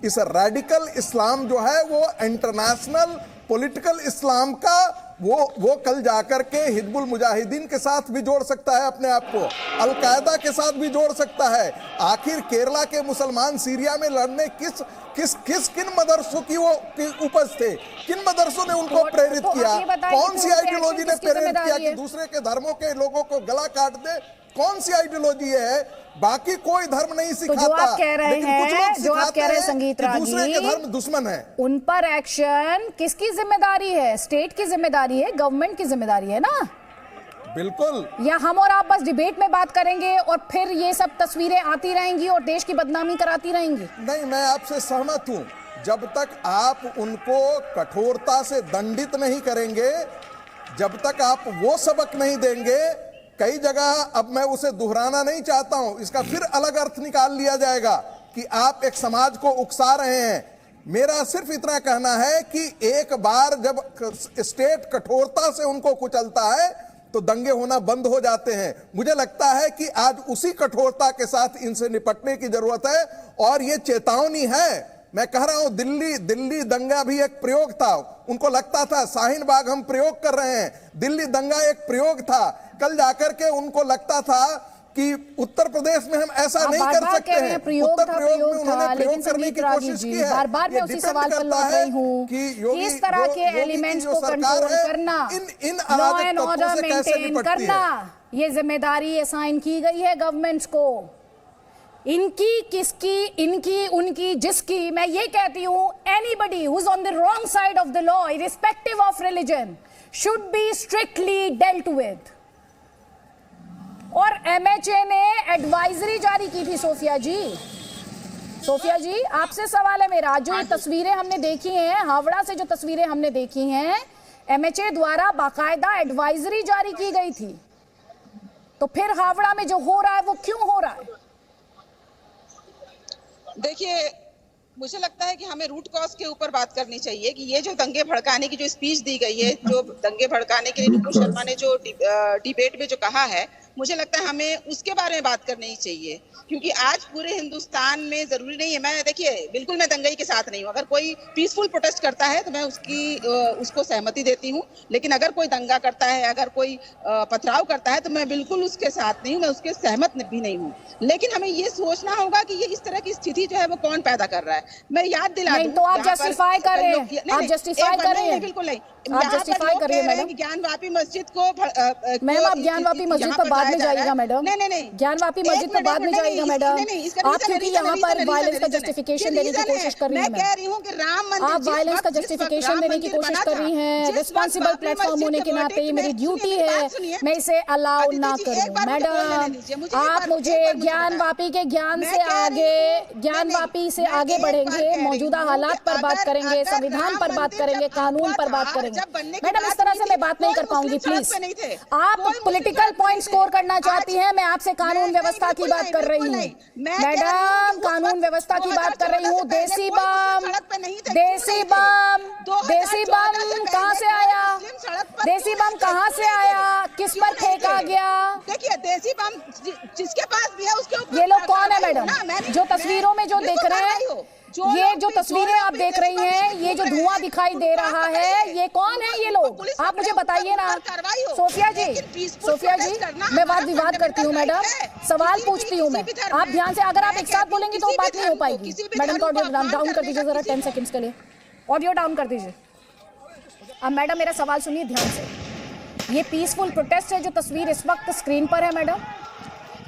इस रेडिकल इस्लाम जो है वो इंटरनेशनल पॉलिटिकल इस्लाम का वो कल जाकर के हिजबुल मुजाहिदीन के साथ भी जोड़ सकता है, अपने आप को अल-कायदा के साथ भी जोड़ सकता है। आखिर केरला के मुसलमान सीरिया में लड़ने किन मदरसों की वो उपज थे, किन मदरसों ने उनको प्रेरित किया, कौन सी आइडियोलॉजी ने प्रेरित किया कि दूसरे के धर्मों के लोगों को गला काट दे? कौन सी आइडियोलॉजी है? बाकी कोई धर्म नहीं सिखाता। जो आप कह रहे हैं संगीत रागी, दूसरे के धर्म दुश्मन है, उन पर एक्शन किसकी जिम्मेदारी है? स्टेट की जिम्मेदारी है, गवर्नमेंट की जिम्मेदारी है ना? बिल्कुल। या हम और आप बस डिबेट में बात करेंगे और फिर ये सब तस्वीरें आती रहेंगी और देश की बदनामी कराती रहेंगी? नहीं, मैं आपसे सहमत हूं। जब तक आप उनको कठोरता से दंडित नहीं करेंगे, जब तक आप वो सबक नहीं देंगे, कई जगह, अब मैं उसे दोहराना नहीं चाहता हूं, इसका फिर अलग अर्थ निकाल लिया जाएगा कि आप एक समाज को उकसा रहे हैं। मेरा सिर्फ इतना कहना है कि एक बार जब स्टेट कठोरता से उनको कुचलता है तो दंगे होना बंद हो जाते हैं। मुझे लगता है कि आज उसी कठोरता के साथ इनसे निपटने की जरूरत है और ये चेतावनी है। मैं कह रहा हूं, दिल्ली दंगा भी एक प्रयोग था। उनको लगता था शाहीन बाग हम प्रयोग कर रहे हैं, दिल्ली दंगा एक प्रयोग था। कल जाकर के उनको लगता था कि उत्तर प्रदेश में हम ऐसा नहीं कर सकते हैं। उत्तर प्रयोग में उन्होंने प्रयोग करने की कोशिश की है। बार-बार मैं उसी सवाल पर लौट रही हूं कि इस तरह के एलिमेंट्स को कंट्रोल करना, लॉ एंड ऑर्डर मेंटेन करना, ये जिम्मेदारी असाइन की गई है गवर्नमेंट्स को। इनकी, किसकी, इनकी, उनकी, जिसकी, मैं ये कहती हूं, anybody who is on the wrong side of the law irrespective of religion should be strictly dealt with. और एमएचए ने एडवाइजरी जारी की थी। सोफिया जी आपसे सवाल है मेरा, जो ये तस्वीरें हमने देखी हैं, हावड़ा से जो तस्वीरें हमने देखी हैं, एमएचए द्वारा बाकायदा एडवाइजरी जारी की गई थी, तो फिर हावड़ा में जो हो रहा है वो क्यों हो रहा है? देखिए, मुझे लगता है कि हमें रूट कॉज के ऊपर बात करनी चाहिए कि ये जो दंगे भड़काने की जो स्पीच दी गई है, जो दंगे भड़काने के लिए नुपुर शर्मा ने जो डिबेट में जो कहा है, मुझे लगता है हमें उसके बारे में बात करनी चाहिए, क्योंकि आज पूरे हिंदुस्तान में जरूरी नहीं है। मैं, देखिए, बिल्कुल मैं दंगई के साथ नहीं हूँ। अगर कोई पीसफुल प्रोटेस्ट करता है तो मैं उसको सहमति देती हूँ, लेकिन अगर कोई दंगा करता है, अगर कोई पथराव करता है तो मैं बिल्कुल उसके साथ नहीं हूँ, मैं उसके सहमत भी नहीं हूँ। लेकिन हमें ये सोचना होगा कि ये इस तरह की स्थिति जो है वो कौन पैदा कर रहा है। मैं याद दिला दूं, तो आप जस्टिफाई कर रहे हैं, आप जस्टिफाई कर रहे हैं, बिल्कुल नहीं, आप जस्टिफाई कर रहे हैं मैडम। ज्ञानवापी मस्जिद को, मैम आप ज्ञानवापी मस्जिद पर बाद में जाइएगा मैडम, ज्ञानवापी मस्जिद पर बाद में जाइएगा मैडम। आप क्योंकि यहाँ पर वायलेंस का जस्टिफिकेशन देने की कोशिश कर रही हैं, आप वायलेंस का जस्टिफिकेशन देने की कोशिश कर रही हैं। रिस्पॉन्सिबल प्लेटफॉर्म होने के नाते ये मेरी ड्यूटी है, मैं इसे अलाउ ना करूं। मैडम, आप मुझे ज्ञानवापी के ज्ञान से आगे, ज्ञानवापी से आगे बढ़ेंगे, मौजूदा हालात पर बात करेंगे, संविधान पर बात करेंगे, कानून पर बात करेंगे। मैडम, इस तरह से मैं बात नहीं कर पाऊंगी, प्लीज। आप पॉलिटिकल पॉइंट स्कोर करना चाहती हैं, मैं आपसे कानून व्यवस्था की बात कर रही हूँ मैडम, कानून व्यवस्था की बात कर रही हूँ। देसी बम कहाँ से आया? देसी बम कहाँ से आया? किस पर फेंका गया? देखिए, देसी बम जिसके पास भी है उसके ऊपर। ये लोग कौन है मैडम जो तस्वीरों में जो देख रहे हैं? ये जो तस्वीरें आप देख रही हैं, ये जो धुआं दिखाई दे रहा है, ये कौन है ये लोग? आप मुझे बताइए ना। सोफिया जी, मैं वाद विवाद करती हूँ मैडम, सवाल पूछती हूँ मैं, आप ध्यान से, अगर आप एक साथ बोलेंगी तो बात नहीं हो पाएगी। मैडम का ऑडियो डाउन कर दीजिए जरा 10 सेकंड्स के लिए, ऑडियो डाउन कर दीजिए। अब मैडम मेरा सवाल सुनिए ध्यान से। ये पीसफुल प्रोटेस्ट है जो तस्वीर इस वक्त स्क्रीन पर है मैडम,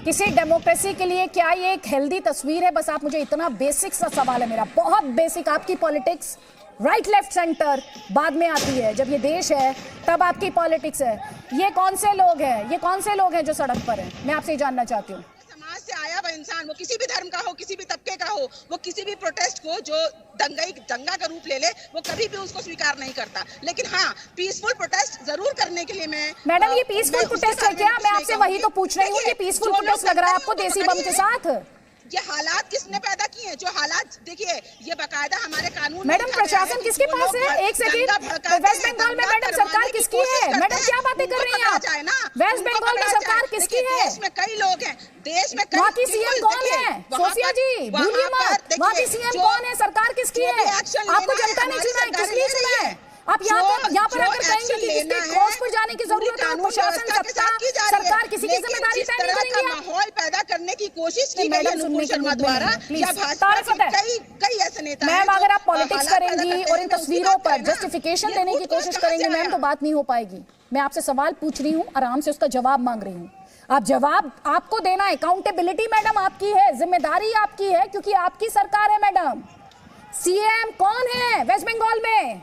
किसी डेमोक्रेसी के लिए क्या ये एक हेल्दी तस्वीर है? बस आप मुझे इतना बेसिक सा सवाल है मेरा, बहुत बेसिक। आपकी पॉलिटिक्स राइट लेफ्ट सेंटर बाद में आती है, जब ये देश है तब आपकी पॉलिटिक्स है। ये कौन से लोग हैं जो सड़क पर हैं? मैं आपसे जानना चाहती हूँ। समाज से आया हुआ इंसान, वो किसी भी धर्म का हो, किसी भी तबके का हो, वो किसी भी प्रोटेस्ट को जो दंगा का रूप ले ले, वो कभी भी उसको स्वीकार नहीं करता। लेकिन हाँ, पीसफुल प्रोटेस्ट जरूर करने के लिए मैडम, ये पीसफुल प्रोटेस्ट है क्या? मैं आपसे वही तो पूछ रही हूँ, ये पीसफुल प्रोटेस्ट लग रहा है आपको देसी बम के साथ? ये हालात किसने पैदा किए हैं? जो हालात देखिए, ये बकायदा हमारे कानून। मैडम प्रशासन किसके पास है? एक सेकंड, वेस्ट बंगाल में मैडम सरकार किसकी है? मैडम क्या बातें कर रही हैं आप? वेस्ट बंगाल में सरकार किसकी है? देश में कई लोग हैं, देश में वहाँ की सीएम कौन है? सोफिया जी भूलिए मत, वहाँ की सीएम कौन है? सरकार किसकी है? आपको जनता ने चुना है, किस लिए चुना है? आप यहाँ पर अगर कहेंगे कि किसके क्रॉस पर जाने की जरूरत है, प्रशासन सत्ता सरकार किसी की जिम्मेदारी तय नहीं करेंगे। माहौल पैदा करने की कोशिश की गई है नुपुर शर्मा द्वारा या भाजपा के कई ऐसे नेता। मैम अगर आप पॉलिटिक्स करेंगी और इन तस्वीरों पर जस्टिफिकेशन देने की कोशिश करेंगे मैम, तो बात नहीं हो पाएगी। मैं आपसे सवाल पूछ रही हूँ, आराम से उसका जवाब मांग रही हूँ। आप जवाब आपको देना है, अकाउंटेबिलिटी मैडम आपकी है, जिम्मेदारी आपकी है, क्योंकि आपकी सरकार है मैडम। सीएम कौन है वेस्ट बंगाल में?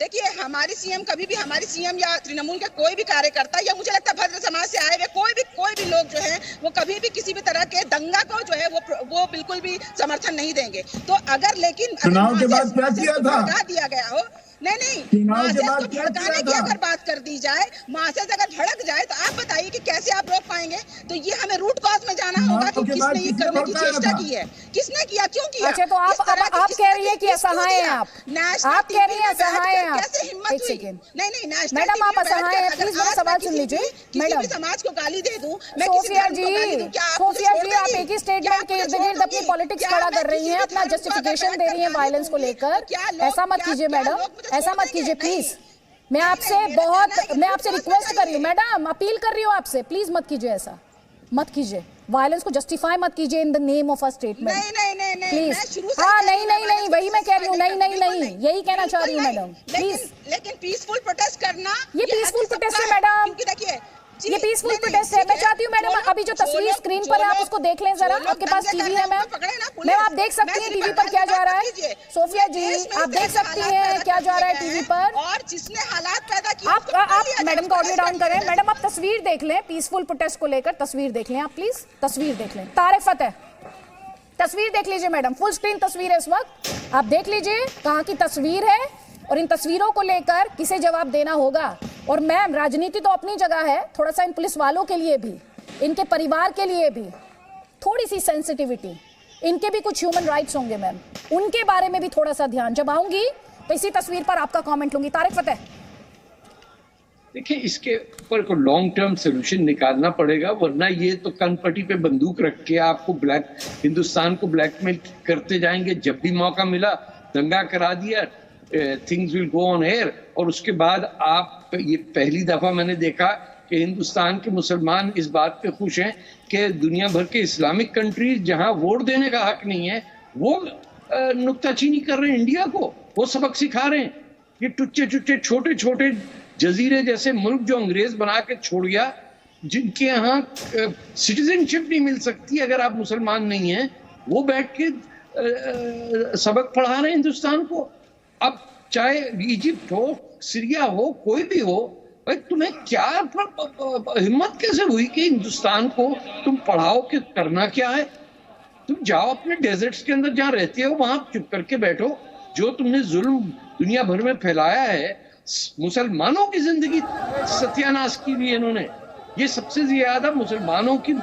देखिए, हमारी सीएम कभी भी, हमारी सीएम या तृणमूल के कोई भी कार्यकर्ता या मुझे लगता है भद्र समाज से आए हुए कोई भी लोग जो है वो कभी भी किसी भी तरह के दंगा को जो है वो बिल्कुल भी समर्थन नहीं देंगे। तो अगर लेकिन चुनाव के बाद क्या किया था? दिया गया हो, नहीं भड़काने की अगर बात कर दी जाए, मासेस अगर भड़क जाए, तो आप बताइए कि कैसे आप रोक पाएंगे? तो ये हमें रूट कॉज में जाना होगा कि किसने ये करने की चेष्टा की है, किसने किया, क्यों किया। अच्छा, तो आप कह रही है कि असहाय हैं आप कह रही हैं असहाय हैं आप। कैसे हिम्मत हुई? नहीं मैडम आप असहाय हैं, प्लीज मेरा सवाल सुन लीजिए मैडम। समाज को गाली दे दूं, सोफिया जी आप एक ही स्टेटमेंट के इर्द गिर्द अपनी पॉलिटिक्स खड़ा कर रही हैं, अपना जस्टिफिकेशन दे रही हैं वायलेंस को लेकर। ऐसा मत कीजिए मैडम, ऐसा मत कीजिए प्लीज। मैं आपसे रिक्वेस्ट कर रही हूँ मैडम, अपील कर रही हूँ आपसे, प्लीज मत कीजिए, ऐसा मत कीजिए, वायलेंस को जस्टिफाई मत कीजिए in the name of a statement. नहीं प्लीज। हाँ नहीं वही मैं कह रही हूँ, नहीं यही कहना चाह रही हूँ मैडम, प्लीज। लेकिन पीसफुल प्रोटेस्ट करना, ये पीसफुल प्रोटेस्ट है मैडम, क्योंकि देखिए ये पीसफुल प्रोटेस्ट है। मैं चाहती हूँ मैडम अभी जो तस्वीर स्क्रीन पर है आप उसको देख लें जरा, आपके पास टीवी है मैम आप देख सकती हैं टीवी पर क्या जा रहा है। सोफिया जी आप देख सकती हैं क्या जा रहा है टीवी पर, और जिसने हालात पैदा किए। आप मैडम का ऑडियो डाउन करें। मैडम आप तस्वीर देख लें, पीसफुल प्रोटेस्ट को लेकर तस्वीर देख लें, आप प्लीज तस्वीर देख लें। तारिफत है, तस्वीर देख लीजिए मैडम, फुल स्क्रीन तस्वीर है इस वक्त, आप देख लीजिए कहाँ की तस्वीर है, और इन तस्वीरों को लेकर किसे जवाब देना होगा। और मैम राजनीति तो अपनी जगह है, थोड़ा सा इन पुलिस वालों के लिए भी, इनके परिवार के लिए भी थोड़ी सी सेंसिटिविटी, इनके भी कुछ ह्यूमन राइट्स होंगे मैम, उनके बारे में भी थोड़ा सा ध्यान। जब आऊंगी तो इसी तस्वीर पर आपका कमेंट लूंगी। तारिक फतेह, देखिए इसके ऊपर को लॉन्ग टर्म सोल्यूशन निकालना पड़ेगा, वरना ये तो कनपट्टी पे बंदूक रख के आपको हिंदुस्तान को ब्लैकमेल करते जाएंगे। जब भी मौका मिला दंगा करा दिया, things will go on air, और उसके बाद आप, ये पहली दफा मैंने देखा कि हिंदुस्तान के मुसलमान इस बात पे खुश हैं कि दुनिया भर के इस्लामिक कंट्रीज जहां वोट देने का हक नहीं है वो नुक्ताचीनी कर रहे हैं इंडिया को, वो सबक सिखा रहे हैं। ये टुच्चे छोटे छोटे जजीरे जैसे मुल्क जो अंग्रेज बना के छोड़ गया, जिनके यहाँ सिटीजनशिप नहीं मिल सकती अगर आप मुसलमान नहीं हैं, वो बैठ के सबक पढ़ा रहे हैं हिंदुस्तान को। अब चाहे इजिप्ट हो, सीरिया हो, कोई भी हो, भाई तुम्हें क्या हिम्मत कैसे हुई कि हिंदुस्तान को तुम पढ़ाओ कि करना क्या है? तुम जाओ अपने डेजर्ट्स के अंदर जहाँ रहते हो वहां चुप करके बैठो। जो तुमने जुल्म दुनिया भर में फैलाया है, मुसलमानों की जिंदगी सत्यानाश की भी इन्होंने, ये सबसे ज्यादा मुसलमानों की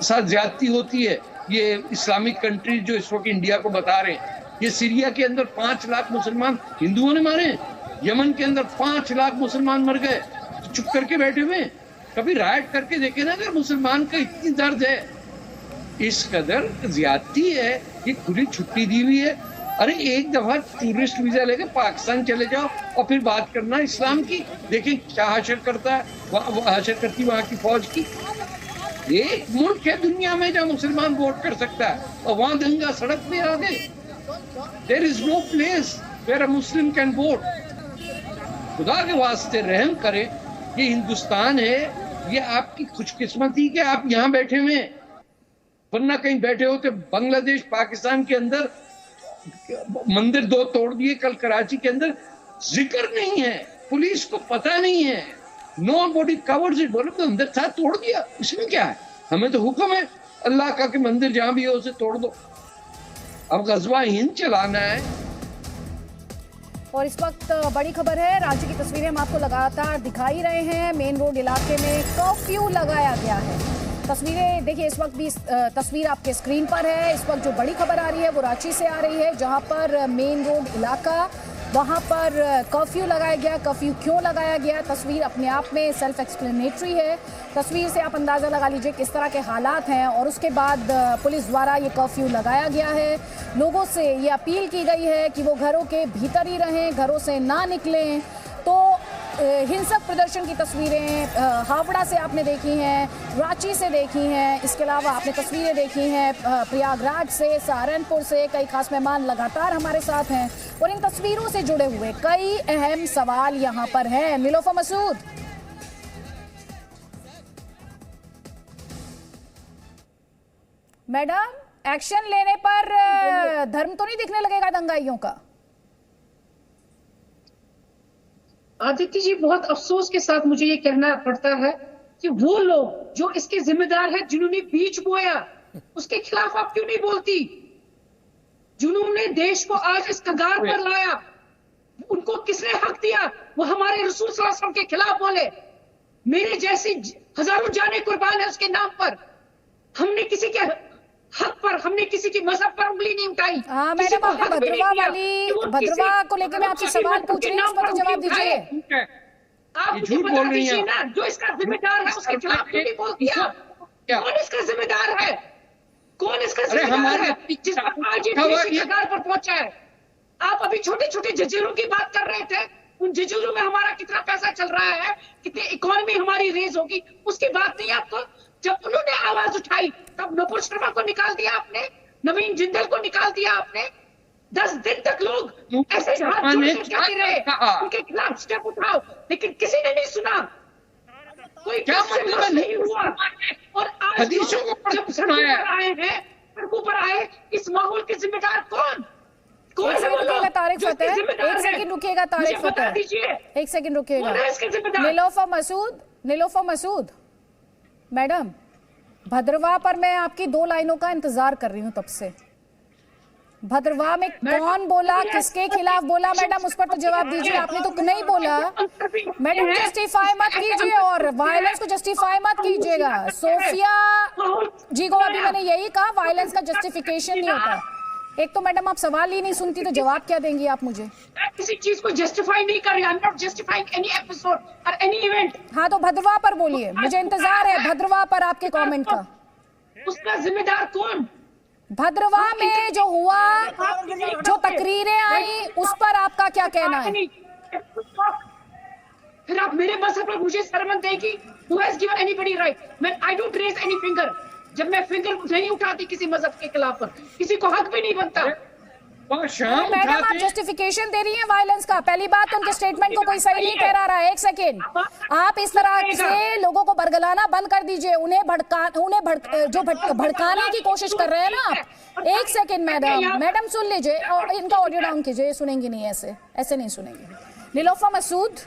साथ ज्यादती होती है। ये इस्लामिक कंट्री जो इस वक्त इंडिया को बता रहे हैं, ये सीरिया के अंदर 5 लाख मुसलमान हिंदुओं ने मारे, यमन के अंदर 5 लाख मुसलमान मर गए, तो चुप करके बैठे हुए। कभी राइट करके देखे ना, अगर मुसलमान का इतनी दर्द है, इस कदर ज्यादती है, ये खुली छुट्टी दी हुई है। अरे एक दफा टूरिस्ट वीजा लेके पाकिस्तान चले जाओ और फिर बात करना इस्लाम की, देखें क्या हासिल करता है, हासिल करती वहां की फौज की। ये मुल्क है दुनिया में जहाँ मुसलमान वोट कर सकता है, और वहां दंगा सड़क पे आ गए। There is no place where a Muslim can vote. खुदा के वास्ते रहम करें, ये हिंदुस्तान है, ये आपकी खुशकिस्मती कि आप यहाँ बैठे हुए हैं, वरना कहीं बैठे होते बांग्लादेश पाकिस्तान के अंदर मंदिर 2 तोड़ दिए, कल कराची के अंदर जिक्र नहीं है, पुलिस को पता नहीं है, nobody covers it, बोले तो अंदर था तोड़ दिया, इसमें क्या है? हमें तो हुक्म है अल्लाह का कि मंदिर जहां भी हो उसे तोड़ दो। अब गज़वा हिंद चलाना है। और इस वक्त बड़ी खबर है, राज्य की तस्वीरें हम आपको लगातार दिखा ही रहे हैं। मेन रोड इलाके में कर्फ्यू लगाया गया है। तस्वीरें देखिए, इस वक्त भी तस्वीर आपके स्क्रीन पर है। इस वक्त जो बड़ी खबर आ रही है वो रांची से आ रही है, जहां पर मेन रोड इलाका, वहां पर कर्फ्यू लगाया गया। कर्फ्यू क्यों लगाया गया, तस्वीर अपने आप में सेल्फ एक्सप्लेनेटरी है। तस्वीर से आप अंदाज़ा लगा लीजिए किस तरह के हालात हैं। और उसके बाद पुलिस द्वारा ये कर्फ्यू लगाया गया है। लोगों से ये अपील की गई है कि वो घरों के भीतर ही रहें, घरों से ना निकलें। तो हिंसक प्रदर्शन की तस्वीरें हावड़ा से आपने देखी हैं, रांची से देखी हैं, इसके अलावा आपने तस्वीरें देखी हैं प्रयागराज से, सहारनपुर से। कई खास मेहमान लगातार हमारे साथ हैं और इन तस्वीरों से जुड़े हुए कई अहम सवाल यहाँ पर हैं। नीलोफर मसूद, मैडम, एक्शन लेने पर धर्म तो नहीं दिखने लगेगा दंगाइयों का? आदित्य जी, बहुत अफसोस के साथ मुझे ये कहना पड़ता है कि वो लोग जो इसके जिम्मेदार हैं, जिन्होंने बीज बोया, उसके खिलाफ आप क्यों नहीं बोलती? जिन्होंने देश को आज इस कगार पर लाया, उनको किसने हक दिया वो हमारे रसूल सल्लल्लाहु अलैहि वसल्लम के खिलाफ बोले? मेरे जैसी हजारों जाने कुर्बान है उसके नाम पर। हमने किसी के हक पर, हमने किसी की मजहब पर उंगली नहीं उठाई। मैडम, आपने भद्रवा को लेकर मैं आपसे सवाल पूछ रही हूँ, उसका तो जवाब दीजिए। आप झूठ बोल रही हैं ना, जो इसका जिम्मेदार है उसके खिलाफ क्यों नहीं बोलती? कौन इसका जिम्मेदार है? कौन इसका जिम्मेदार है जिस पर आज ये कगार पर पहुंचा है? आप अभी छोटे छोटे जजीरों की बात कर रहे थे। उन जजीरों में हमारा कितना पैसा चल रहा है, कितनी इकोनॉमी हमारी रेज होगी, उसकी बात नहीं आपको। जब उन्होंने आवाज उठाई तब नुपुर शर्मा को निकाल दिया आपने, नवीन जिंदल को निकाल दिया आपने। 10 दिन तक लोग ऐसे हाथ जोड़ के कहते रहे उनके खिलाफ स्टेप उठाओ, लेकिन किसी ने नहीं सुना, कोई क्या मतलब नहीं हुआ। और आज जब सड़कों पर आए, इस माहौल के जिम्मेदार कौन? एक सेकंड रुकिएगा तारिक फतेह, एक सेकंड रुकिएगा तारिक फतेह, एक सेकंड रुकिएगा। नीलोफर मसूद, मैडम, भद्रवा पर मैं आपकी 2 लाइनों का इंतजार कर रही हूं तब से। भद्रवा में कौन बोला, किसके खिलाफ बोला, मैडम उस पर तो जवाब दीजिए। आपने तो नहीं बोला। मैडम, जस्टिफाई मत कीजिए और वायलेंस को जस्टिफाई मत कीजिएगा। सोफिया जी को अभी मैंने यही कहा, वायलेंस का जस्टिफिकेशन नहीं होता। एक तो मैडम आप सवाल ही नहीं सुनती तो जवाब क्या देंगी आप मुझे? किसी चीज को जस्टिफाई नहीं कर रही। I am not justifying any episode और एनी इवेंट। हाँ, तो भद्रवा पर बोलिए, मुझे इंतजार है भद्रवा पर आपके कमेंट का। उसका जिम्मेदार कौन? भद्रवा में जो हुआ, जो तकरीरें आई, उस पर आपका क्या कहना है? फिर आप मेरे मसले पर मुझे शर्मन देगी? Who has given anybody right? I don't raise any finger. जब मैं फिंगर नहीं उठाती किसी मजहब के खिलाफ पर, किसी को हक भी नहीं बनता। मैडम, आप जस्टिफिकेशन दे रही हैं वायलेंस का। पहली बात, उनके स्टेटमेंट को कोई सही नहीं ठहरा रहा है। एक सेकेंड, आप इस तरह से लोगों को बरगलाना बंद कर दीजिए। उन्हें भड़काने की कोशिश कर रहे हैं ना आप। एक सेकेंड मैडम सुन लीजिए और इनका ऑडियो डाउन कीजिए। सुनेंगी नहीं, ऐसे नहीं सुनेंगे। नीलोफर मसूद,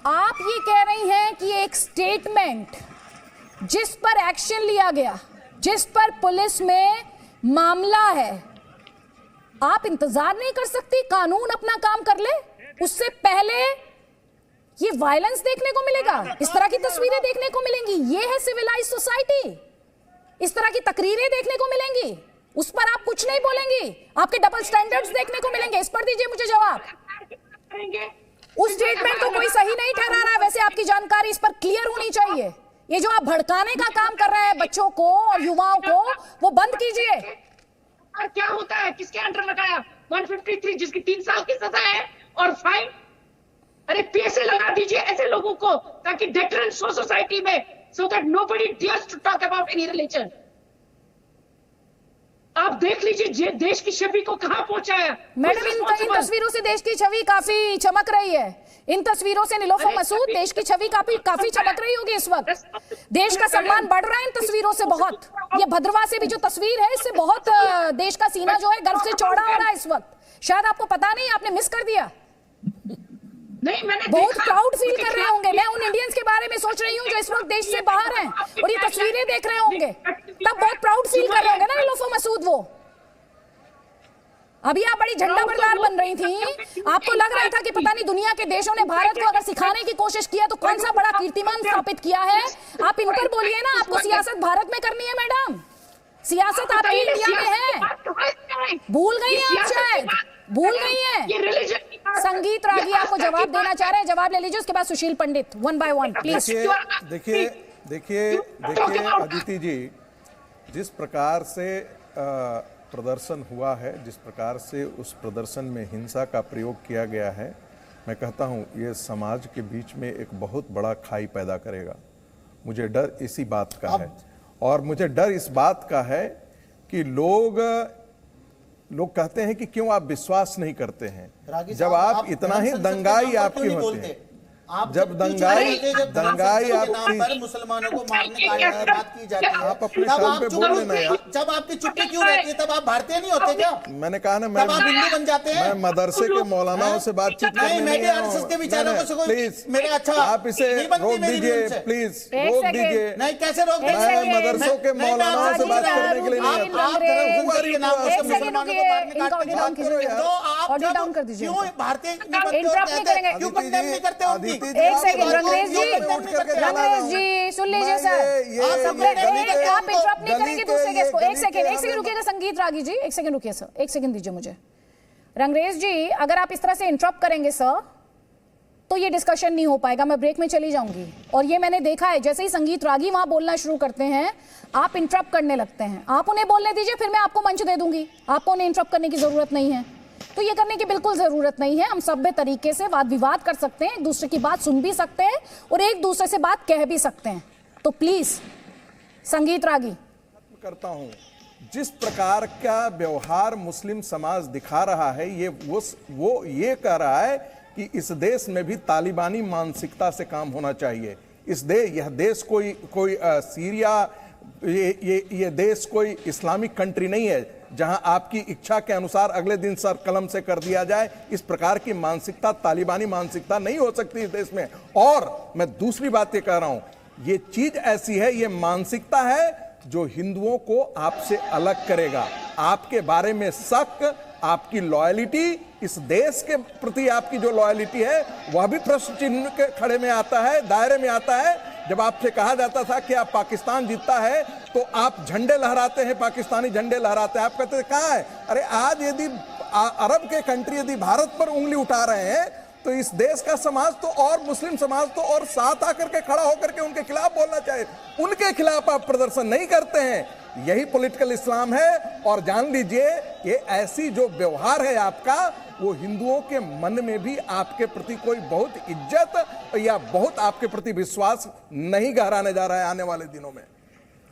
आप ये कह रही हैं कि एक स्टेटमेंट जिस पर एक्शन लिया गया, जिस पर पुलिस में मामला है, आप इंतजार नहीं कर सकती कानून अपना काम कर ले? उससे पहले ये वायलेंस देखने को मिलेगा, इस तरह की तस्वीरें देखने को मिलेंगी। ये है सिविलाइज सोसाइटी। इस तरह की तकरीरें देखने को मिलेंगी, उस पर आप कुछ नहीं बोलेंगी। आपके डबल स्टैंडर्ड्स देखने को मिलेंगे। इस पर दीजिए मुझे जवाब। उस स्टेटमेंट को कोई सही नहीं ठहरा रहा। वैसे आपकी जानकारी इस पर क्लियर होनी चाहिए। ये जो आप भड़काने का काम कर रहे हैं बच्चों को और युवाओं को, वो बंद कीजिए। क्या होता है, किसके अंडर लगाया? 153 जिसकी 3 साल की सजा है और फाइन। अरे पैसे लगा दीजिए ऐसे लोगों को, ताकि डेटरेंस हो सोसाइटी में, so that nobody dares to talk about any religion. आप देख लीजिए देश की छवि को कहां पहुंचाया। मैडम, इन तस्वीरों से देश की छवि काफी चमक रही है। इन तस्वीरों से नीलोफर मसूद, देश की छवि काफी चमक रही होगी इस वक्त। देश का सम्मान बढ़ रहा है इन तस्वीरों से बहुत। ये भद्रवा से भी जो तस्वीर है, इससे बहुत देश का सीना जो है गर्व से चौड़ा हो रहा है इस वक्त। शायद आपको पता नहीं, आपने मिस कर दिया। नहीं, मैंने बहुत प्राउड फील कर रहे होंगे। मैं उन इंडियंस के बारे में सोच रही हूँ जो इस वक्त देश से बाहर हैं और ये तस्वीरें देख रहे होंगे, तब बहुत प्राउड फील कर रहे होंगे ना नीलोफर मसूद। वो अभी आप बड़ी झंडा बरदार बन रही थी, आपको लग रहा था कि पता नहीं दुनिया के देशों ने भारत को अगर सिखाने की कोशिश किया तो कौन सा बड़ा कीर्तिमान स्थापित किया है। आप इन पर बोलिए ना, आपको सियासत भारत में करनी है मैडम, सियासत आपकी इंडिया में है। भूल गई हैं आप, शायद भूल गई हैं। संगीत रागी आपको जवाब देना चाह रहे हैं, जवाब ले लीजिए, उसके बाद सुशील पंडित 1 by 1 प्लीज। देखिए अदिति जी, जिस प्रकार से प्रदर्शन हुआ है, जिस प्रकार से उस प्रदर्शन में हिंसा का प्रयोग किया गया है, मैं कहता हूँ ये समाज के बीच में एक बहुत बड़ा खाई पैदा करेगा। मुझे डर इसी बात का है, और मुझे डर इस बात का है कि लोग कहते हैं कि क्यों आप विश्वास नहीं करते हैं, जब आप इतना ही दंगाई आपकी होती है, जब दंगाई आपकी मुसलमानों को मारने का बात की जाती है, आप अपने काम पे बोल लेना यार। जब आपकी छुट्टी क्यों रहती है, तब आप भारतीय नहीं होते क्या? मैंने कहा ना, मैं आप हिंदू बन जाते हैं। मैं मदरसे के मौलानाओं से बातचीत नहीं, मैं भी आरएसएस के विचारों को प्लीज मेरा अच्छा आप इसे रोक दीजिए, प्लीज रोक दीजिए। नहीं, कैसे रोक देंगे? मैं मदरसों के मौलानाओं से बात करने के लिए नहीं रंगरेज जी सुन लीजिए सर, आप इंटरप्ट नहीं करेंगे दूसरे केस को। एक सेकंड रुकिएगा संगीत रागी जी, एक सेकंड रुकिए सर, एक सेकंड दीजिए मुझे। रंगरेज जी, अगर आप इस तरह से इंटरप्ट करेंगे सर तो ये डिस्कशन नहीं हो पाएगा, मैं ब्रेक में चली जाऊंगी। और ये मैंने देखा है, जैसे ही संगीत रागी वहां बोलना शुरू करते हैं आप इंटरप्ट करने लगते हैं। आप उन्हें बोलने दीजिए, फिर मैं आपको मंच दे दूंगी, आपको उन्हें इंटरप्ट करने की जरूरत नहीं है। तो ये करने की बिल्कुल जरूरत नहीं है। हम सभ्य तरीके से वाद विवाद कर सकते हैं, एक दूसरे की बात सुन भी सकते हैं और एक दूसरे से बात कह भी सकते हैं। तो प्लीज संगीत रागी। करता हूं, जिस प्रकार का व्यवहार मुस्लिम समाज दिखा रहा है, वो ये कह रहा है कि इस देश में भी तालिबानी मानसिकता से काम होना चाहिए। यह देश कोई सीरिया, ये देश कोई इस्लामिक कंट्री नहीं है जहां आपकी इच्छा के अनुसार अगले दिन सर कलम से कर दिया जाए। इस प्रकार की मानसिकता, तालिबानी मानसिकता नहीं हो सकती इस देश में। और मैं दूसरी बात ये कह रहा हूं, ये चीज ऐसी है, ये मानसिकता है जो हिंदुओं को आपसे अलग करेगा। आपके बारे में शक, आपकी लॉयलिटी, इस देश के प्रति आपकी जो लॉयलिटी है वह भी प्रश्न चिन्ह के खड़े में आता है, दायरे में आता है। जब आपसे कहा जाता था कि आप पाकिस्तान जीतता है तो आप झंडे लहराते हैं, पाकिस्तानी झंडे लहराते हैं, आप कहते हैं कहाँ है? अरे आज यदि अरब के कंट्री यदि भारत पर उंगली उठा रहे हैं तो इस देश का समाज तो और मुस्लिम समाज तो और साथ आकर के खड़ा होकर के उनके खिलाफ बोलना चाहिए। उनके खिलाफ आप प्रदर्शन नहीं करते हैं, यही पॉलिटिकल इस्लाम है। और जान लीजिए, ये ऐसी जो व्यवहार है आपका, वो हिंदुओं के मन में भी आपके प्रति कोई बहुत इज्जत या बहुत आपके प्रति विश्वास नहीं गहराने जा रहा है आने वाले दिनों में।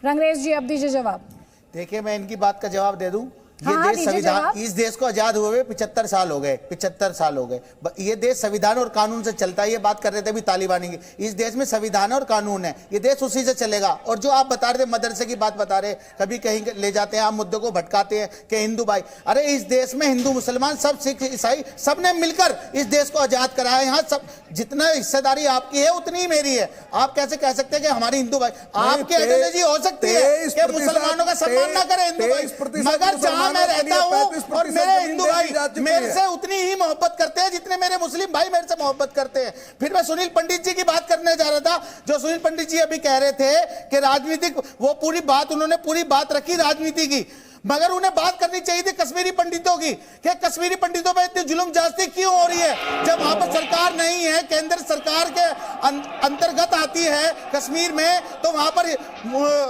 रंगरेज जी अब दीजिए जवाब। देखिए, मैं इनकी बात का जवाब दे दूं। ये देश संविधान, इस देश को आजाद हुए 75 साल हो गए, 75 साल हो गए। ये देश संविधान और कानून से चलता है। ये बात कर रहे थे अभी तालिबानी की, इस देश में संविधान और कानून है, ये देश उसी से चलेगा। और जो आप बता रहे थे, मदरसे की बात बता रहे, कभी कहीं ले जाते हैं आप मुद्दों को, भटकाते हैं कि हिंदू भाई। अरे इस देश में हिंदू मुसलमान सब, सिख ईसाई, सबने मिलकर इस देश को आजाद कराया। यहाँ सब जितना हिस्सेदारी आपकी है उतनी ही मेरी है। आप कैसे कह सकते हैं कि हमारे हिंदू भाई, आपकी आइडियोलॉजी हो सकती है कि मुसलमानों का सम्मान ना करें हिंदू भाई, मगर जहां मैं रहता हूं और मेरे हिंदू भाई मेरे से उतनी ही मोहब्बत करते हैं जितने मेरे मुस्लिम भाई मेरे से मोहब्बत करते हैं। फिर मैं सुनील पंडित जी की बात करने जा रहा था। जो सुनील पंडित जी अभी कह रहे थे कि राजनीतिक, वो पूरी बात उन्होंने पूरी बात रखी राजनीति की, मगर उन्हें बात करनी चाहिए थी कश्मीरी पंडितों की कि कश्मीरी पंडितों पर इतनी जुल्म ज्यादती क्यों हो रही है, जब वहां पर सरकार नहीं है, केंद्र सरकार के अंतर्गत आती है कश्मीर में, तो वहां पर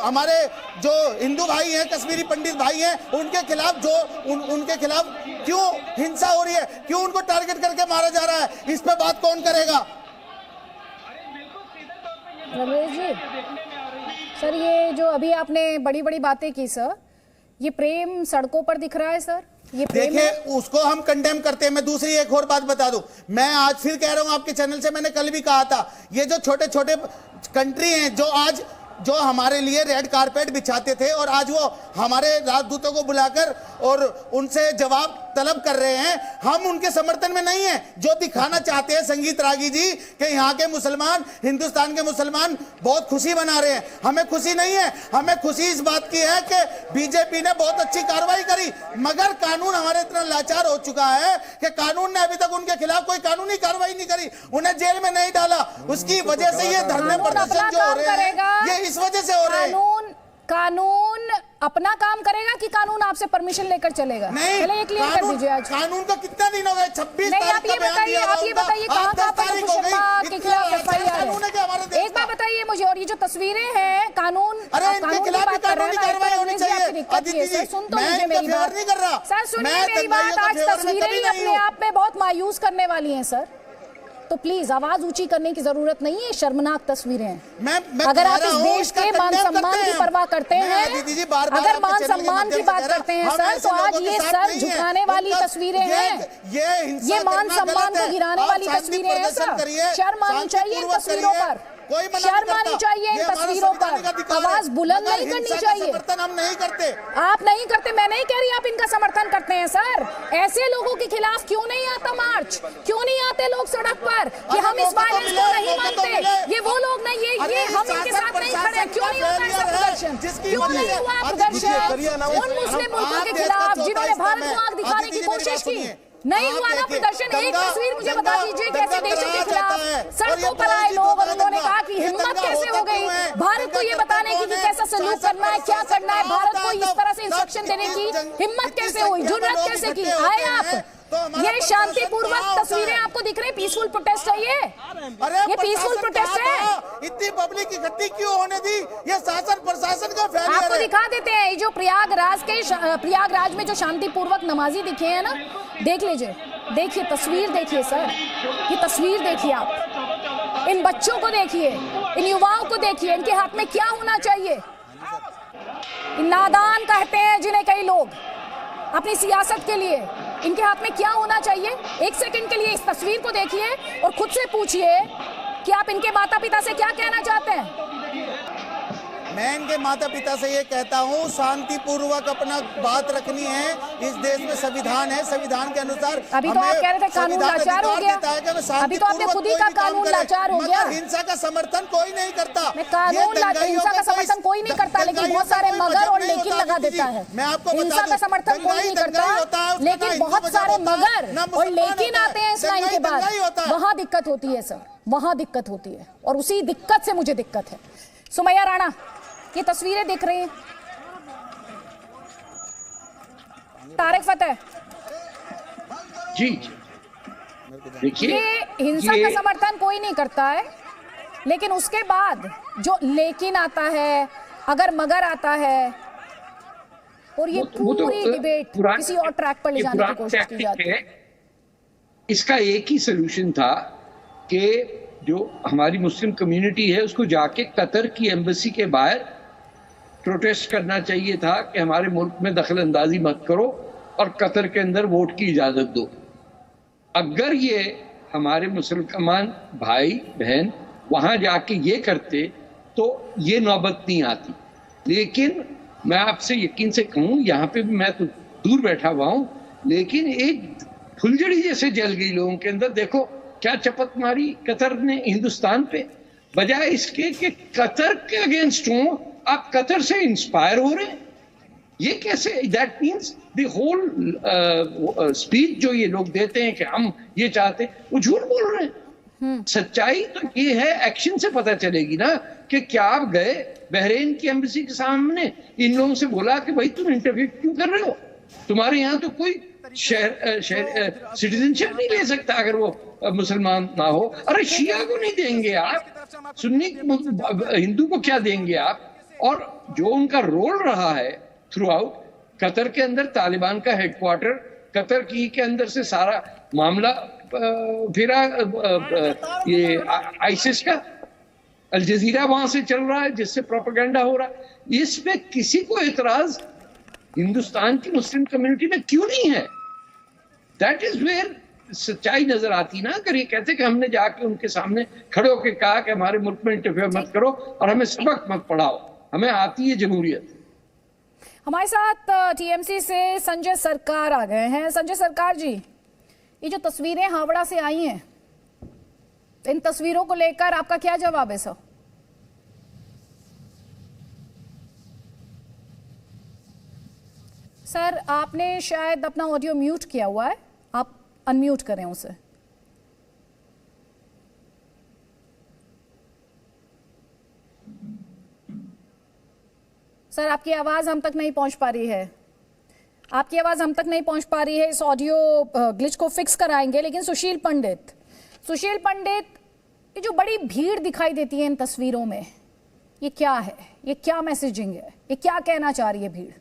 हमारे जो हिंदू भाई हैं, कश्मीरी पंडित भाई हैं, उनके खिलाफ उनके खिलाफ क्यों हिंसा हो रही है, क्यों उनको टारगेट करके मारा जा रहा है, इस पर बात कौन करेगा? रमेश जी सर, ये जो अभी आपने बड़ी बड़ी बातें की सर, ये प्रेम सड़कों पर दिख रहा है सर, ये प्रेम देखिए, उसको हम कंडेम करते हैं। मैं दूसरी एक और बात बता दूं, मैं आज फिर कह रहा हूं आपके चैनल से, मैंने कल भी कहा था, ये जो छोटे छोटे कंट्री हैं जो हमारे लिए रेड कारपेट बिछाते थे और आज वो हमारे राजदूतों को बुलाकर और उनसे जवाब तलब कर रहे हैं, हम उनके समर्थन में नहीं है। जो दिखाना चाहते हैं संगीत रागी जी कि यहाँ के मुसलमान, हिंदुस्तान के मुसलमान बहुत खुशी मना रहे हैं, हमें खुशी नहीं है। हमें खुशी इस बात की है कि बीजेपी ने बहुत अच्छी कार्रवाई करी, मगर कानून हमारे इतना लाचार हो चुका है कि कानून ने अभी तक उनके खिलाफ कोई कानूनी कार्रवाई नहीं करी, उन्हें जेल में नहीं डाला। उसकी वजह से ये धरने प्रदर्शन जो हो रहे हैं ये इस वजह से हो रहे हैं। कानून अपना काम करेगा कि कानून आपसे परमिशन लेकर चलेगा? नहीं, पहले ये क्लियर कर दीजिए। आज कानून को कितना दिन हो गए? 26 नहीं, तारीख आप ये बताइए कहाँ तारीख हो गई, के खिलाफ एफआईआर है? एक बात बताइए मुझे, और ये जो तस्वीरें हैं कानून, इनके खिलाफ भी कानूनी कार्रवाई होनी चाहिए। अदिति जी, सुन तो लीजिए मेरी बात। नहीं कर रहा सर सुनिए मेरी बात, आज तस्वीरें ही अपने आप में बहुत मायूस करने वाली हैं सर, तो प्लीज आवाज ऊंची करने की जरूरत नहीं है। शर्मनाक तस्वीरें हैं। अगर आप इस देश के मान सम्मान की परवाह करते हैं, अगर मान सम्मान की बात करते हैं सर, तो आज ये सर झुकाने वाली तस्वीरें हैं, ये मान सम्मान को गिराने वाली तस्वीरें हैं सर। शर्म आनी चाहिए इन तस्वीरों पर, शर्म आनी चाहिए इन तस्वीरों पर, आवाज बुलंद नहीं करनी चाहिए। हम नहीं करते, आप नहीं करते, मैं नहीं कह रही आप इनका समर्थन करते हैं सर। ऐसे लोगों के खिलाफ क्यों नहीं आता मार्च, क्यों नहीं आते लोग सड़क पर कि हम इस वायलेंस को नहीं मानते? ये वो लोग नहीं, ये हम इनके साथ नहीं खड़े। क्यों नहीं होता ऐसा प्रदर्शन? क्यों नहीं हुआ प्रदर्शन उन मुस्लिम मुल्कों के खिलाफ जिन्होंने भारत को आग दिखाने की कोशिश की? नहीं हुआ ना प्रदर्शन। एक तस्वीर मुझे बता दीजिए कि ऐसे देशों के खिलाफ सड़कों पर आए लोग और उन्होंने कहा कि हिम्मत कैसे हो गई भारत को ये बताने की कि कैसा सलूक करना है, क्या करना है, भारत को इस तरह से इंस्ट्रक्शन देने की हिम्मत कैसे हुई, जुर्रत कैसे की? आए आप, ये शांतिपूर्वक तस्वीरें आपको दिख रही, पीसफुल प्रोटेस्ट है ये पीसफुल प्रोटेस्ट है। इतनी पब्लिक इकट्ठी क्यों होने दी? ये शासन प्रशासन का फेलियर है। आपको दिखा देते हैं, ये जो प्रयागराज में जो शांतिपूर्वक नमाजी दिखे हैं ना, देख लीजिए, देखिए तस्वीर देखिए सर, ये तस्वीर देखिए आप, इन बच्चों को देखिए, इन युवाओं को देखिए, इनके हाथ में क्या होना चाहिए? नादान कहते हैं जिन्हें कई लोग अपनी सियासत के लिए, इनके हाथ में क्या होना चाहिए? एक सेकंड के लिए इस तस्वीर को देखिए और खुद से पूछिए कि आप इनके माता पिता से क्या कहना चाहते हैं? मैं इनके माता पिता से ये कहता हूँ, शांतिपूर्वक अपना बात रखनी है। इस देश में संविधान है, संविधान के अनुसार अभी तो आप कह रहे थे कानून लाचार हो गया, अभी तो आपने खुद ही का कानून लाचार हो गया। हिंसा का समर्थन कोई नहीं करता, हिंसा का समर्थन कोई नहीं करता, लेकिन बहुत सारे मगर और लेकिन लगा देता है। मैं आपको हिंसा का समर्थन कोई नहीं करता, लेकिन बहुत सारे मगर और लेकिन आते हैं इस लाइन के बाद, वहां दिक्कत होती है सर, वहां दिक्कत होती है, और उसी दिक्कत से मुझे दिक्कत है। सुमैया राणा, ये तस्वीरें दिख रही हैं, तारिक फतेह जी, देखिए ये हिंसा का समर्थन कोई नहीं करता है, लेकिन उसके बाद जो लेकिन आता है, अगर मगर आता है, और ये पूरी डिबेट किसी और ट्रैक पर ले जाने की कोशिश की जाती है। इसका एक ही सोल्यूशन था कि जो हमारी मुस्लिम कम्युनिटी है उसको जाके कतर की एम्बेसी के बाहर प्रोटेस्ट करना चाहिए था कि हमारे मुल्क में दखल अंदाजी मत करो और कतर के अंदर वोट की इजाजत दो। अगर ये हमारे मुसलमान भाई बहन वहां जाके ये करते तो ये नौबत नहीं आती। लेकिन मैं आपसे यकीन से कहूँ, यहाँ पे भी मैं तो दूर बैठा हुआ हूँ, लेकिन एक फुलझड़ी जैसे जल गई लोगों के अंदर। देखो क्या चपत मारी कतर ने हिंदुस्तान पे, बजाय इसके कि कतर के अगेंस्ट हो, आप कतर से इंस्पायर हो रहे हैं। ये कैसे? That means the whole speech जो ये लोग देते हैं कि हम ये चाहते हैं, वो झूठ बोल रहे हैं। सच्चाई तो ये है, एक्शन से पता चलेगी ना कि क्या आप गए बहरीन की एम्बेसी के सामने इन लोगों से बोला कि भाई तुम इंटरव्यू क्यों कर रहे हो, तुम्हारे यहाँ तो कोई सिटीजनशिप नहीं ले सकता अगर वो मुसलमान ना हो। अरे शिया को नहीं देंगे आप, सुन्नी हिंदू को क्या देंगे आप? और जो उनका रोल रहा है थ्रू आउट, कतर के अंदर तालिबान का हेडक्वार्टर, कतर की के अंदर से सारा मामला फिरा, ये आईसिस का अल जजीरा वहां से चल रहा है जिससे प्रोपेगेंडा हो रहा है। इस पे किसी को एतराज हिंदुस्तान की मुस्लिम कम्युनिटी में क्यों नहीं है? दैट इज वेयर सच्चाई नजर आती ना। अगर ये कहते कि हमने जाके उनके सामने खड़े होकर कहा कि हमारे मुल्क में इंटरफेयर मत करो और हमें सबक मत पढ़ाओ, हमें आती है जमहूरियत। हमारे साथ टीएमसी से संजय सरकार आ गए हैं। संजय सरकार जी, ये जो तस्वीरें हावड़ा से आई हैं, इन तस्वीरों को लेकर आपका क्या जवाब है सर? सर, आपने शायद अपना ऑडियो म्यूट किया हुआ है, आप अनम्यूट करें उसे। सर, आपकी आवाज हम तक नहीं पहुंच पा रही है, आपकी आवाज हम तक नहीं पहुंच पा रही है। इस ऑडियो ग्लिच को फिक्स कराएंगे। लेकिन सुशील पंडित, ये जो बड़ी भीड़ दिखाई देती है इन तस्वीरों में, ये क्या है? ये क्या मैसेजिंग है? ये क्या कहना चाह रही है भीड़?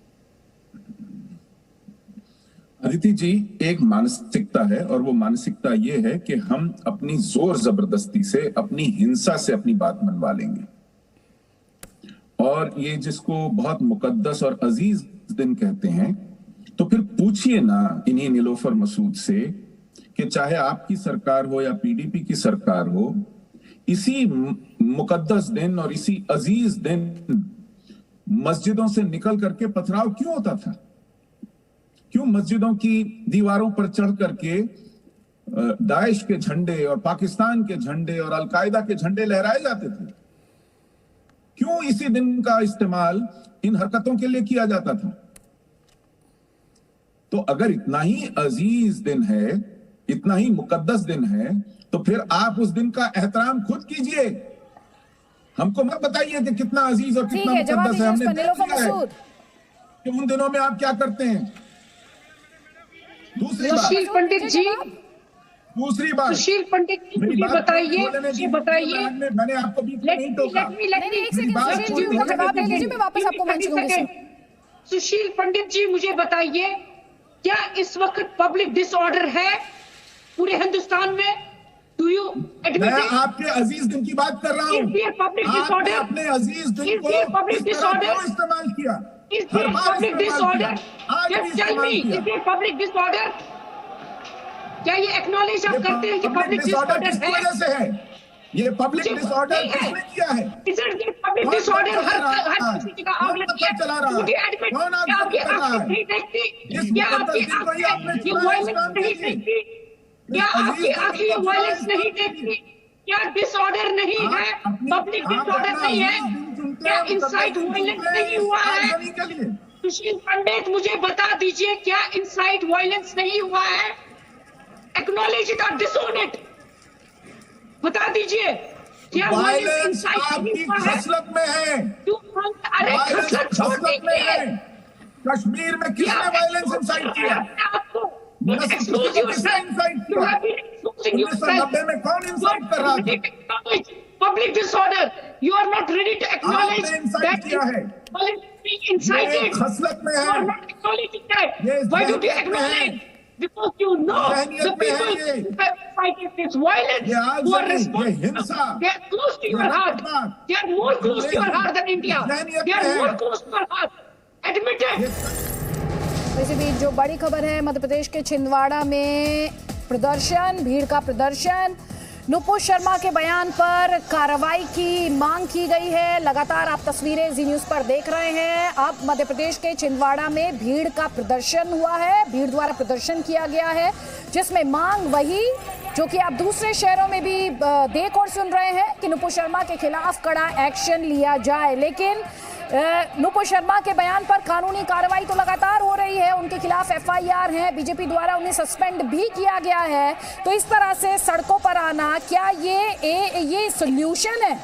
अदिति जी, एक मानसिकता है और वो मानसिकता ये है कि हम अपनी जोर जबरदस्ती से, अपनी हिंसा से अपनी बात मनवा लेंगे। और ये जिसको बहुत मुकद्दस और अजीज दिन कहते हैं, तो फिर पूछिए ना इन्हीं नीलोफर मसूद से कि चाहे आपकी सरकार हो या पीडीपी की सरकार हो, इसी मुकद्दस दिन और इसी अजीज दिन मस्जिदों से निकल करके पथराव क्यों होता था? क्यों मस्जिदों की दीवारों पर चढ़ करके दाइश के झंडे और पाकिस्तान के झंडे और अलकायदा के झंडे लहराए जाते थे? क्यों इसी दिन का इस्तेमाल इन हरकतों के लिए किया जाता था? तो अगर इतना ही अजीज दिन है, इतना ही मुकद्दस दिन है, तो फिर आप उस दिन का एहतराम खुद कीजिए। हमको मत बताइए कि कितना अजीज और कितना मुकद्दस है। हमने देख लिया है कि उन दिनों में आप क्या करते हैं। दूसरी बात, सुशील पंडित जी, दूसरी बात, सुशील पंडित जी मुझे बताइए, मैंने आपको बीच में नहीं टोका। सुशील पंडित जी मुझे बताइए, क्या इस वक्त पब्लिक डिसऑर्डर है पूरे हिंदुस्तान में? Do you admit? मैं आपके अजीज दिन की बात कर रहा हूँ। आपने अपने अजीज दिन को पब्लिक डिसऑर्डर इस्तेमाल किया। पब्लिक डिसऑर्डर, पब्लिक डिसऑर्डर, क्या ये एक्नॉलेज आप करते हैं कि पब्लिक डिसऑर्डर है? ये पब्लिक डिसऑर्डर किसने किया है? पब्लिक डिसऑर्डर हर किसी का आग लगी है। मुझे एडमिट, क्या आपकी आंखें नहीं देखती? क्या आपकी आंखें ये वायलेंस नहीं देखती? क्या आपकी आंखें ये वायलेंस नहीं देखती? क्या डिसऑर्डर नहीं है? पब्लिक डिसऑर्डर नहीं है? क्या इंसाइट वायलेंस नहीं हुआ है? सुशील पंडित मुझे बता दीजिए, क्या इंसाइट वायलेंस नहीं हुआ है? एक्नॉलेज इट और डिसोन इट, बता दीजिए क्या वायलेंस इंसाइट नहीं हुआ है? खसलत में है। अरे खसलत छोड़ने के लिए कश्मीर में किसने वायलेंस इंसाइट किया? आपको इंसाइट किया 1990 में कौन इंसाइट कर रहा था? Public disorder, you are not ready to acknowledge that किया है। इनसाइटेड खसलत में you are not acknowledging that. Why don't you acknowledge? Because you know the people who have fighting this violence, who are responsible. They are close to your heart. They are more close to your heart than India. They are more close to your heart. Admit it. इसी बीच जो बड़ी खबर है, मध्य प्रदेश के छिंदवाड़ा में प्रदर्शन, भीड़ का प्रदर्शन। नुपुर शर्मा के बयान पर कार्रवाई की मांग की गई है। लगातार आप तस्वीरें जी न्यूज़ पर देख रहे हैं। अब मध्य प्रदेश के छिंदवाड़ा में भीड़ का प्रदर्शन हुआ है, भीड़ द्वारा प्रदर्शन किया गया है, जिसमें मांग वही जो कि आप दूसरे शहरों में भी देख और सुन रहे हैं कि नुपुर शर्मा के खिलाफ कड़ा एक्शन लिया जाए। लेकिन नुपुर शर्मा के बयान पर कानूनी कार्रवाई तो लगातार हो रही है, उनके खिलाफ एफआईआर है, बीजेपी द्वारा उन्हें सस्पेंड भी किया गया है। तो इस तरह से सड़कों पर आना, क्या ये सोल्यूशन है?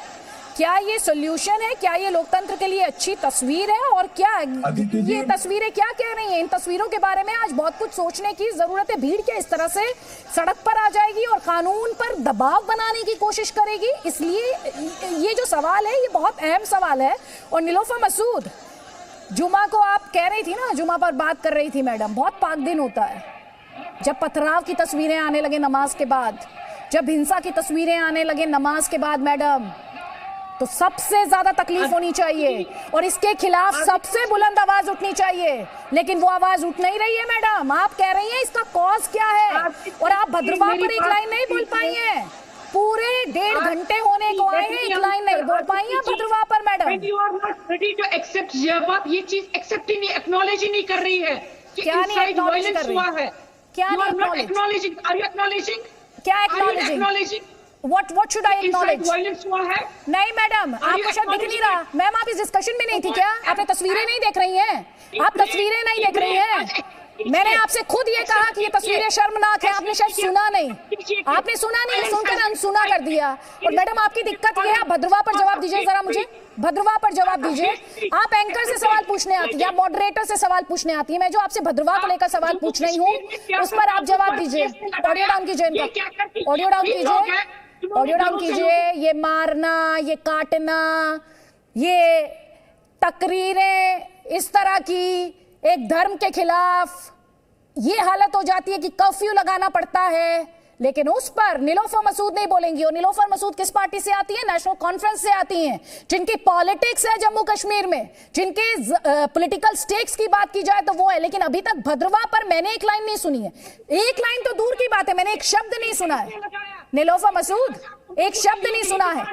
क्या ये सोल्यूशन है? क्या ये लोकतंत्र के लिए अच्छी तस्वीर है? और क्या ये तस्वीरें क्या कह रही हैं? इन तस्वीरों के बारे में आज बहुत कुछ सोचने की जरूरत है। भीड़ क्या इस तरह से सड़क पर आ जाएगी और कानून पर दबाव बनाने की कोशिश करेगी? इसलिए ये जो सवाल है, ये बहुत अहम सवाल है। और नीलोफर मसूद, जुमा को आप कह रही थी ना, जुमा पर बात कर रही थी मैडम, बहुत पाक दिन होता है जब पथराव की तस्वीरें आने लगे नमाज के बाद, जब हिंसा की तस्वीरें आने लगे नमाज के बाद मैडम, तो सबसे ज्यादा तकलीफ होनी चाहिए और इसके खिलाफ सबसे बुलंद आवाज उठनी चाहिए। लेकिन वो आवाज उठ नहीं रही है मैडम। आप कह रही हैं इसका कॉज क्या है और आप भद्रवाह पर एक लाइन नहीं बोल पाई हैं। पूरे 1.5 घंटे होने को आए हैं, एक लाइन नहीं बोल पाई हैं भद्रवाह पर madam. When you are not ready to accept, जब आप ये चीज एक्सेप्ट ही नहीं, एक्नॉलेज ही नहीं कर रही है कि क्या नहीं inside एक्नॉलेज violence कर रही? हुआ है। क्या You नहीं are not acknowledging? Are you acknowledging? क्या Are you acknowledging? acknowledging? What should I Inside acknowledge? violence हुआ है। नहीं मैडम, आपको शायद दिख नहीं रहा। मैम आप इस डिस्कशन में नहीं थी क्या? आपने तस्वीरें नहीं देख रही हैं? आप तस्वीरें नहीं देख रही हैं? मैंने आपसे खुद ये कहा कि ये तस्वीरें शर्मनाक है, आपने शायद सुना नहीं। आपने सुना नहीं, सुनकर अनसुना कर दिया। और मैडम आपकी दिक्कत ये है, आप भद्रवाह पर जवाब दीजिए जरा मुझे, भद्रवाह पर जवाब दीजिए। आप एंकर से सवाल पूछने आती है या मॉडरेटर से सवाल पूछने आती है? मैं जो आपसे भद्रवाह को लेकर सवाल पूछ रही हूँ उस पर आप जवाब दीजिए। ऑडियो डाउन कीजिए इनका, ऑडियो डाउन कीजिए, ऑडियो डाउन कीजिए। ये मारना, ये काटना, ये तकरीरें इस तरह की एक धर्म के खिलाफ, ये हालत हो जाती है कि कर्फ्यू लगाना पड़ता है। लेकिन उस पर नीलोफर मसूद नहीं बोलेंगी। और नीलोफर मसूद किस पार्टी से आती है? नेशनल कॉन्फ्रेंस से आती हैं, जिनकी पॉलिटिक्स है जम्मू कश्मीर में, जिनके पॉलिटिकल स्टेक्स की बात की जाए तो वो है। लेकिन अभी तक भद्रवाह पर मैंने एक लाइन नहीं सुनी है। एक लाइन तो दूर की बात है, मैंने एक शब्द नहीं सुना है। नीलोफर मसूद एक शब्द नहीं सुना है।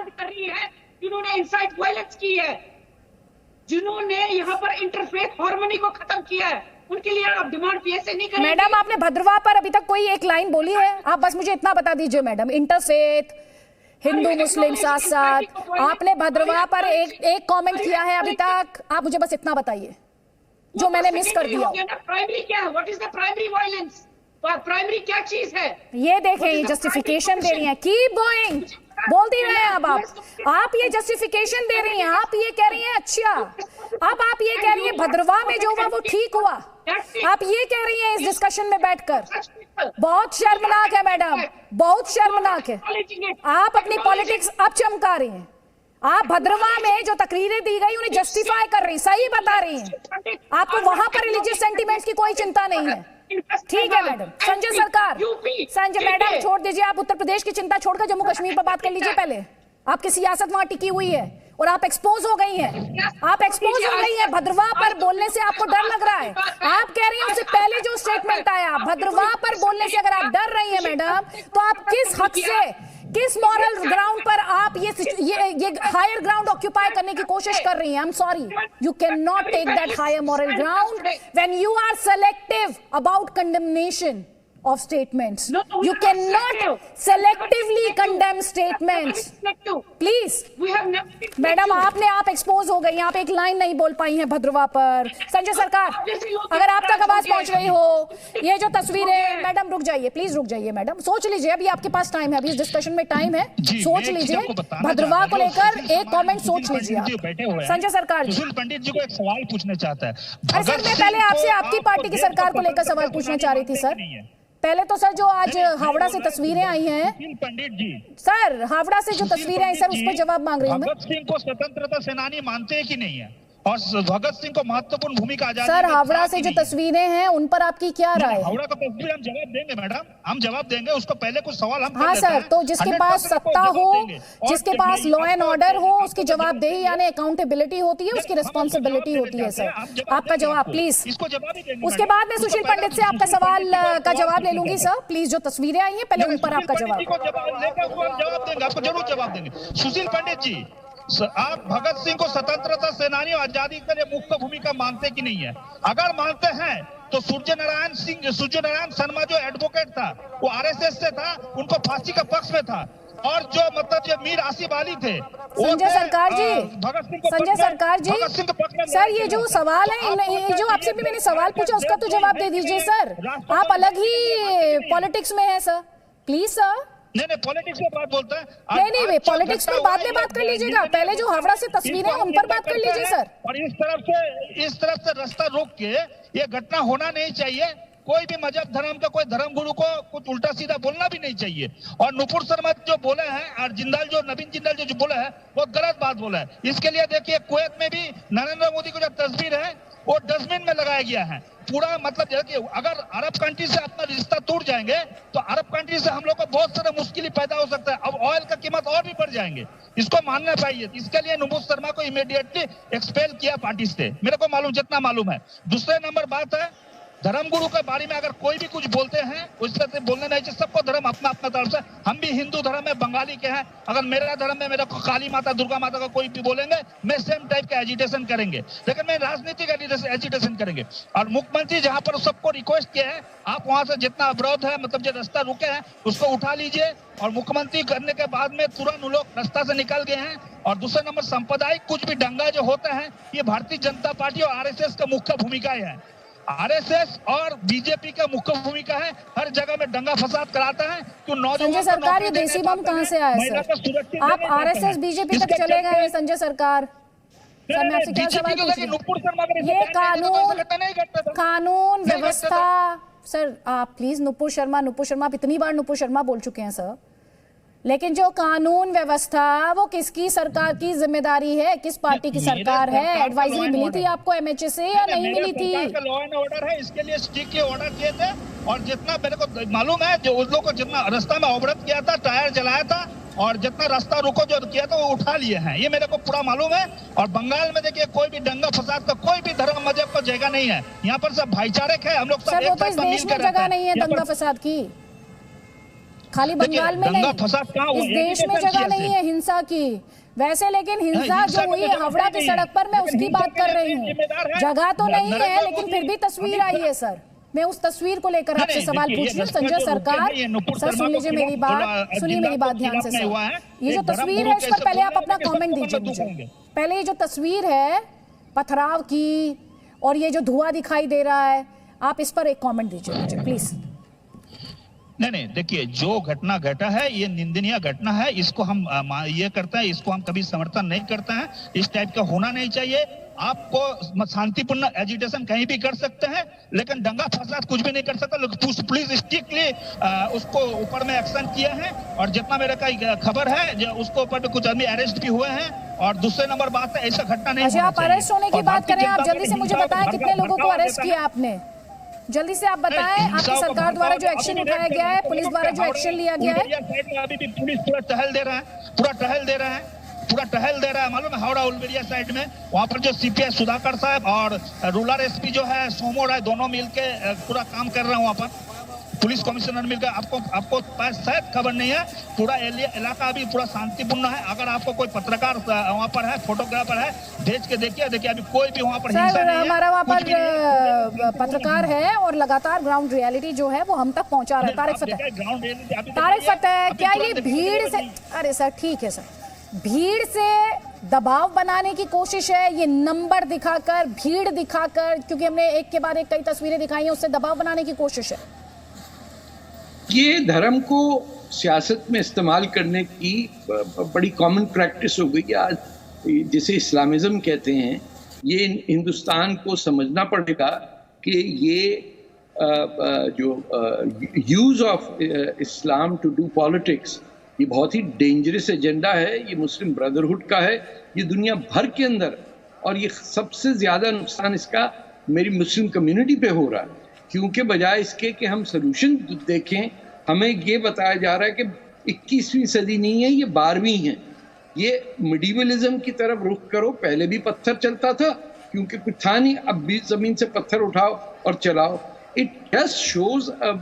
जिन्होंने इनसाइड वायलेंस की है, जिन्होंने यहाँ पर इंटरफेथ हार्मनी को खत्म किया है, उनके लिए आप डिमांड ऐसे नहीं करेंगे। मैडम आपने भद्रवाह पर अभी तक कोई एक लाइन बोली है? आप बस मुझे इतना बता दीजिए मैडम। इंटरफेथ, हिंदू मुस्लिम साथ साथ, आपने भद्रवाह पर एक कमेंट किया है अभी तक? आप मुझे बस इतना बताइए जो मैंने मिस कर दिया। प्राइमरी क्या है? What is the primary violence? Primary क्या चीज है? ये देखें, ये जस्टिफिकेशन दे रही हैं। कीप गोइंग, बोलती रहे। अब आप ये जस्टिफिकेशन दे रही हैं, आप ये कह रही हैं अच्छा, अब आप ये कह रही हैं भद्रवाह में जो हुआ वो ठीक हुआ, आप ये कह रही हैं इस डिस्कशन में बैठकर। बहुत शर्मनाक है मैडम, बहुत शर्मनाक है। आप अपनी पॉलिटिक्स अब चमका रही हैं। आप भद्रवाह में जो तकरीरें दी गई उन्हें जस्टिफाई कर रही, सही बता रही हैं। आपको वहां पर रिलीजियस सेंटिमेंट्स की कोई चिंता नहीं है। ठीक है मैडम। संजय सरकार, संजय मैडम छोड़ दीजिए, आप उत्तर प्रदेश की चिंता छोड़कर जम्मू कश्मीर पर बात कर लीजिए। पहले आपकी सियासत वहां टिकी हुई है और आप एक्सपोज हो गई हैं। आप एक्सपोज हो गई हैं। भद्रवाह पर बोलने से आपको डर लग रहा है। आप कह रही हैं उससे पहले जो स्टेटमेंट आया, भद्रवाह पर बोलने से अगर आप डर रही हैं मैडम, तो आप किस हक से, किस मॉरल ग्राउंड पर आप ये हायर ग्राउंड ऑक्यूपाई करने की कोशिश कर रही हैं? I am sorry, you can not take that higher moral ground when you are selective about condemnation of statements. No, you cannot selectively condemn statements. Please. Madam आपने आप एक्सपोज हो गई, आप एक लाइन नहीं बोल पाई हैं भद्रवाह पर। संजय सरकार, अगर आप तक आवाज पहुंच रही हो, ये जो तस्वीरें, मैडम रुक जाइए, प्लीज रुक जाइए मैडम, सोच लीजिए, अभी आपके पास टाइम है, अभी इस डिस्कशन में टाइम है, सोच लीजिए। भद्रवाह को लेकर एक कमेंट सोच लीजिए आप। संजय सरकार जी, पंडित जी को एक सवाल पूछना चाहता है। अरे सर, मैं पहले आपसे आपकी पार्टी की सरकार को लेकर सवाल पूछना चाह रही थी सर। पहले तो सर जो आज हावड़ा से तस्वीरें आई हैं, पंडित जी सर हावड़ा से जो तस्वीरें आई सर, उस पर जवाब मांग रही हूँ मैं। भगत सिंह को स्वतंत्रता सेनानी मानते हैं कि नहीं है? और भगत सिंह को महत्वपूर्ण भूमिका आजादी सर हावड़ा से जो तस्वीरें हैं उन पर आपकी क्या राय है? हावड़ा का तस्वीर हम जवाब देंगे मैडम, हम जवाब देंगे। उसको पहले कुछ सवाल हम हाँ सर, तो जिसके पास सत्ता हो, जिसके पास लॉ एंड ऑर्डर हो, उसकी जवाबदेही यानी अकाउंटेबिलिटी होती है, उसकी रिस्पॉन्सिबिलिटी होती है। सर आपका जवाब प्लीज। उसके बाद मैं सुशील पंडित से आपका सवाल का जवाब ले लूंगी। सर प्लीज, जो तस्वीरें आई हैं पहले उन पर आपका जवाब देंगे, आपको जरूर जवाब देंगे। सुशील पंडित जी, आप भगत सिंह को स्वतंत्रता सेनानी और आजादी के लिए मुख्य भूमिका मानते कि नहीं है? अगर मानते हैं तो सूर्य नारायण शर्मा जो एडवोकेट था, वो आरएसएस से था, उनको फांसी का पक्ष में था। और जो मतलब ये मीर आसिफ अली थे, संजय सरकार जी, संजय सरकार जी, सर ये जो सवाल है, ये जो आपसे भी मैंने सवाल पूछा उसका तो जवाब दे दीजिए सर। आप अलग ही पॉलिटिक्स में है सर, प्लीज सर। नहीं पॉलिटिक्स में बात बोलता है। नहीं पॉलिटिक्स में बाद में बात कर लीजिएगा, पहले जो हावड़ा से तस्वीरें उन पर बात कर लीजिए सर। और इस तरफ से रास्ता रोक के ये घटना होना नहीं चाहिए। कोई भी मजहब धर्म का कोई धर्मगुरु को कुछ उल्टा सीधा बोलना भी नहीं चाहिए। और नुपुर शर्मा जो बोले हैं और नवीन जिंदाल जो बोले हैं, वो गलत बात बोला है। इसके लिए देखिए, कुवैत में भी नरेंद्र मोदी को जो तस्वीर है वो डस्टबिन में लगाया गया है। पूरा मतलब कि अगर अरब कंट्री से अपना रिश्ता टूट जाएंगे तो अरब कंट्री से हम लोग को बहुत सारा मुश्किल पैदा हो सकता है। अब ऑयल का कीमत और भी बढ़ जाएंगे, इसको मानना चाहिए। इसके लिए नुपुर शर्मा को इमीडिएटली एक्सपेल किया पार्टी से, मेरे को मालूम, जितना मालूम है। दूसरे नंबर बात है, धर्म गुरु के बारे में अगर कोई भी कुछ बोलते हैं उस तरह से बोलने नहीं चाहिए। सबको धर्म अपना अपना तरफ से, हम भी हिंदू धर्म में बंगाली के हैं, अगर मेरा धर्म में मेरा काली माता दुर्गा माता का कोई भी बोलेंगे मैं सेम टाइप का एजिटेशन करेंगे, लेकिन मैं राजनीतिक एजिटेशन करेंगे। और मुख्यमंत्री जहां पर सबको रिक्वेस्ट किया है आप वहां से जितना अवरोध है मतलब जो रास्ता रुके हैं उसको उठा लीजिए, और मुख्यमंत्री करने के बाद में तुरंत लोग रास्ता से निकल गए हैं। और दूसरा नंबर सांप्रदायिक कुछ भी दंगा जो होता है ये भारतीय जनता पार्टी और आरएसएस का मुख्य भूमिका है। आरएसएस और बीजेपी का मुख्य भूमिका है, हर जगह में दंगा फसाद कराता है। तो संजय सरकार ये देसी बम कहां से आया सर? आप आरएसएस बीजेपी तक चले गए हैं संजय सरकार। सर मैं आपसे क्या सवाल पूछ रही हूं, ये कानून व्यवस्था, सर आप प्लीज नुपुर शर्मा आप इतनी बार नुपुर शर्मा बोल चुके हैं सर, लेकिन जो कानून व्यवस्था वो किसकी सरकार की जिम्मेदारी है, किस पार्टी की सरकार है? एडवाइजरी मिली थी आपको एमएचए से या नहीं मिली थी? लॉ एंड ऑर्डर है, इसके लिए स्ट्रिक्ट ऑर्डर किए थे, और जितना मेरे को मालूम है जो उन लोगों को जितना रास्ता में अवरोध किया था, टायर जलाया था और जितना रास्ता रुको जो किया था वो उठा लिए हैं, ये मेरे को पूरा मालूम है। और बंगाल में देखिए कोई भी दंगा फसाद का कोई भी धर्म मजहब का जगह नहीं है, यहाँ पर सब भाईचारक है, हम लोग सब एक साथ मिलकर रहते हैं। जगह नहीं है दंगा फसाद की, खाली बंगाल में नहीं, इस देश में जगह नहीं है हिंसा की। वैसे लेकिन हिंसा जो हुई है हावड़ा की सड़क पर, मैं उसकी बात कर रही हूँ, जगह तो नहीं है लेकिन फिर भी तस्वीर आई है सर, मैं उस तस्वीर को लेकर आपसे सवाल पूछ रही हूँ। संजय सरकार सर सुन लीजिए मेरी बात, सुनिए मेरी बात ध्यान से सर, ये जो तस्वीर है इस पर पहले आप अपना कमेंट दीजिए मुझे। पहले ये जो तस्वीर है पथराव की और ये जो धुआं दिखाई दे रहा है, आप इस पर एक कमेंट दीजिए मुझे प्लीज। नहीं देखिए जो घटना घटा है ये निंदनीय घटना है, इसको हम ये करते हैं, इसको हम कभी समर्थन नहीं करते हैं, इस टाइप का होना नहीं चाहिए। आपको शांतिपूर्ण एजिटेशन कहीं भी कर सकते हैं लेकिन दंगा फसाद कुछ भी नहीं कर सकता। पुलिस स्ट्रिक्टली उसको ऊपर में एक्शन किया है, और जितना मेरे का खबर है उसको ऊपर कुछ आदमी अरेस्ट भी हुए हैं। और दूसरे नंबर बात है ऐसा घटना नहीं होना चाहिए। आप अरेस्ट होने की बात करें, आप जल्दी से मुझे बताएं कितने लोगों को अरेस्ट किया आपने, जल्दी से आप बताएं। आपकी सरकार द्वारा जो एक्शन उठाया गया है, पुलिस द्वारा जो एक्शन लिया गया है। अभी भी पुलिस पूरा टहल दे रहा है, मालूम है हावड़ा उलबेरिया साइड में, वहाँ पर जो सीपीआई सुधाकर साहब और रूरल एसपी जो है सोमो राय दोनों मिलके पूरा काम कर रहे हैं। वहाँ पर पुलिस कमिश्नर मिलकर, आपको पास शायद खबर नहीं है, पूरा इलाका अभी पूरा शांतिपूर्ण है। अगर आपको कोई पत्रकार वहाँ पर है, फोटोग्राफर है, भेज के देखिए अभी कोई भी वहाँ पर हिंसा नहीं है। हमारा वहाँ पर पत्रकार है और लगातार ग्राउंड रियलिटी जो है वो हम तक पहुँचा रहा है। तारिक फतेह क्या ये भीड़ से, अरे सर ठीक है सर, भीड़ से दबाव बनाने की कोशिश है, ये नंबर दिखाकर भीड़ दिखाकर, क्योंकि हमने एक के बाद एक कई तस्वीरें दिखाई हैं, उससे दबाव बनाने की कोशिश है? ये धर्म को सियासत में इस्तेमाल करने की बड़ी कॉमन प्रैक्टिस हो गई आज, जिसे इस्लामिज्म कहते हैं। ये हिंदुस्तान को समझना पड़ेगा कि ये जो use of Islam to do politics, ये बहुत ही डेंजरस एजेंडा है। ये मुस्लिम ब्रदरहुड का है, ये दुनिया भर के अंदर, और ये सबसे ज़्यादा नुकसान इसका मेरी मुस्लिम कम्युनिटी पे हो रहा है, क्योंकि बजाय इसके कि हम सलूशन देखें, हमें ये बताया जा रहा है कि 21वीं सदी नहीं है, ये 12वीं है। ये मिडिवलिज्म की तरफ रुख करो, पहले भी पत्थर चलता था क्योंकि कुछ था नहीं, अब भी ज़मीन से पत्थर उठाओ और चलाओ। It just shows a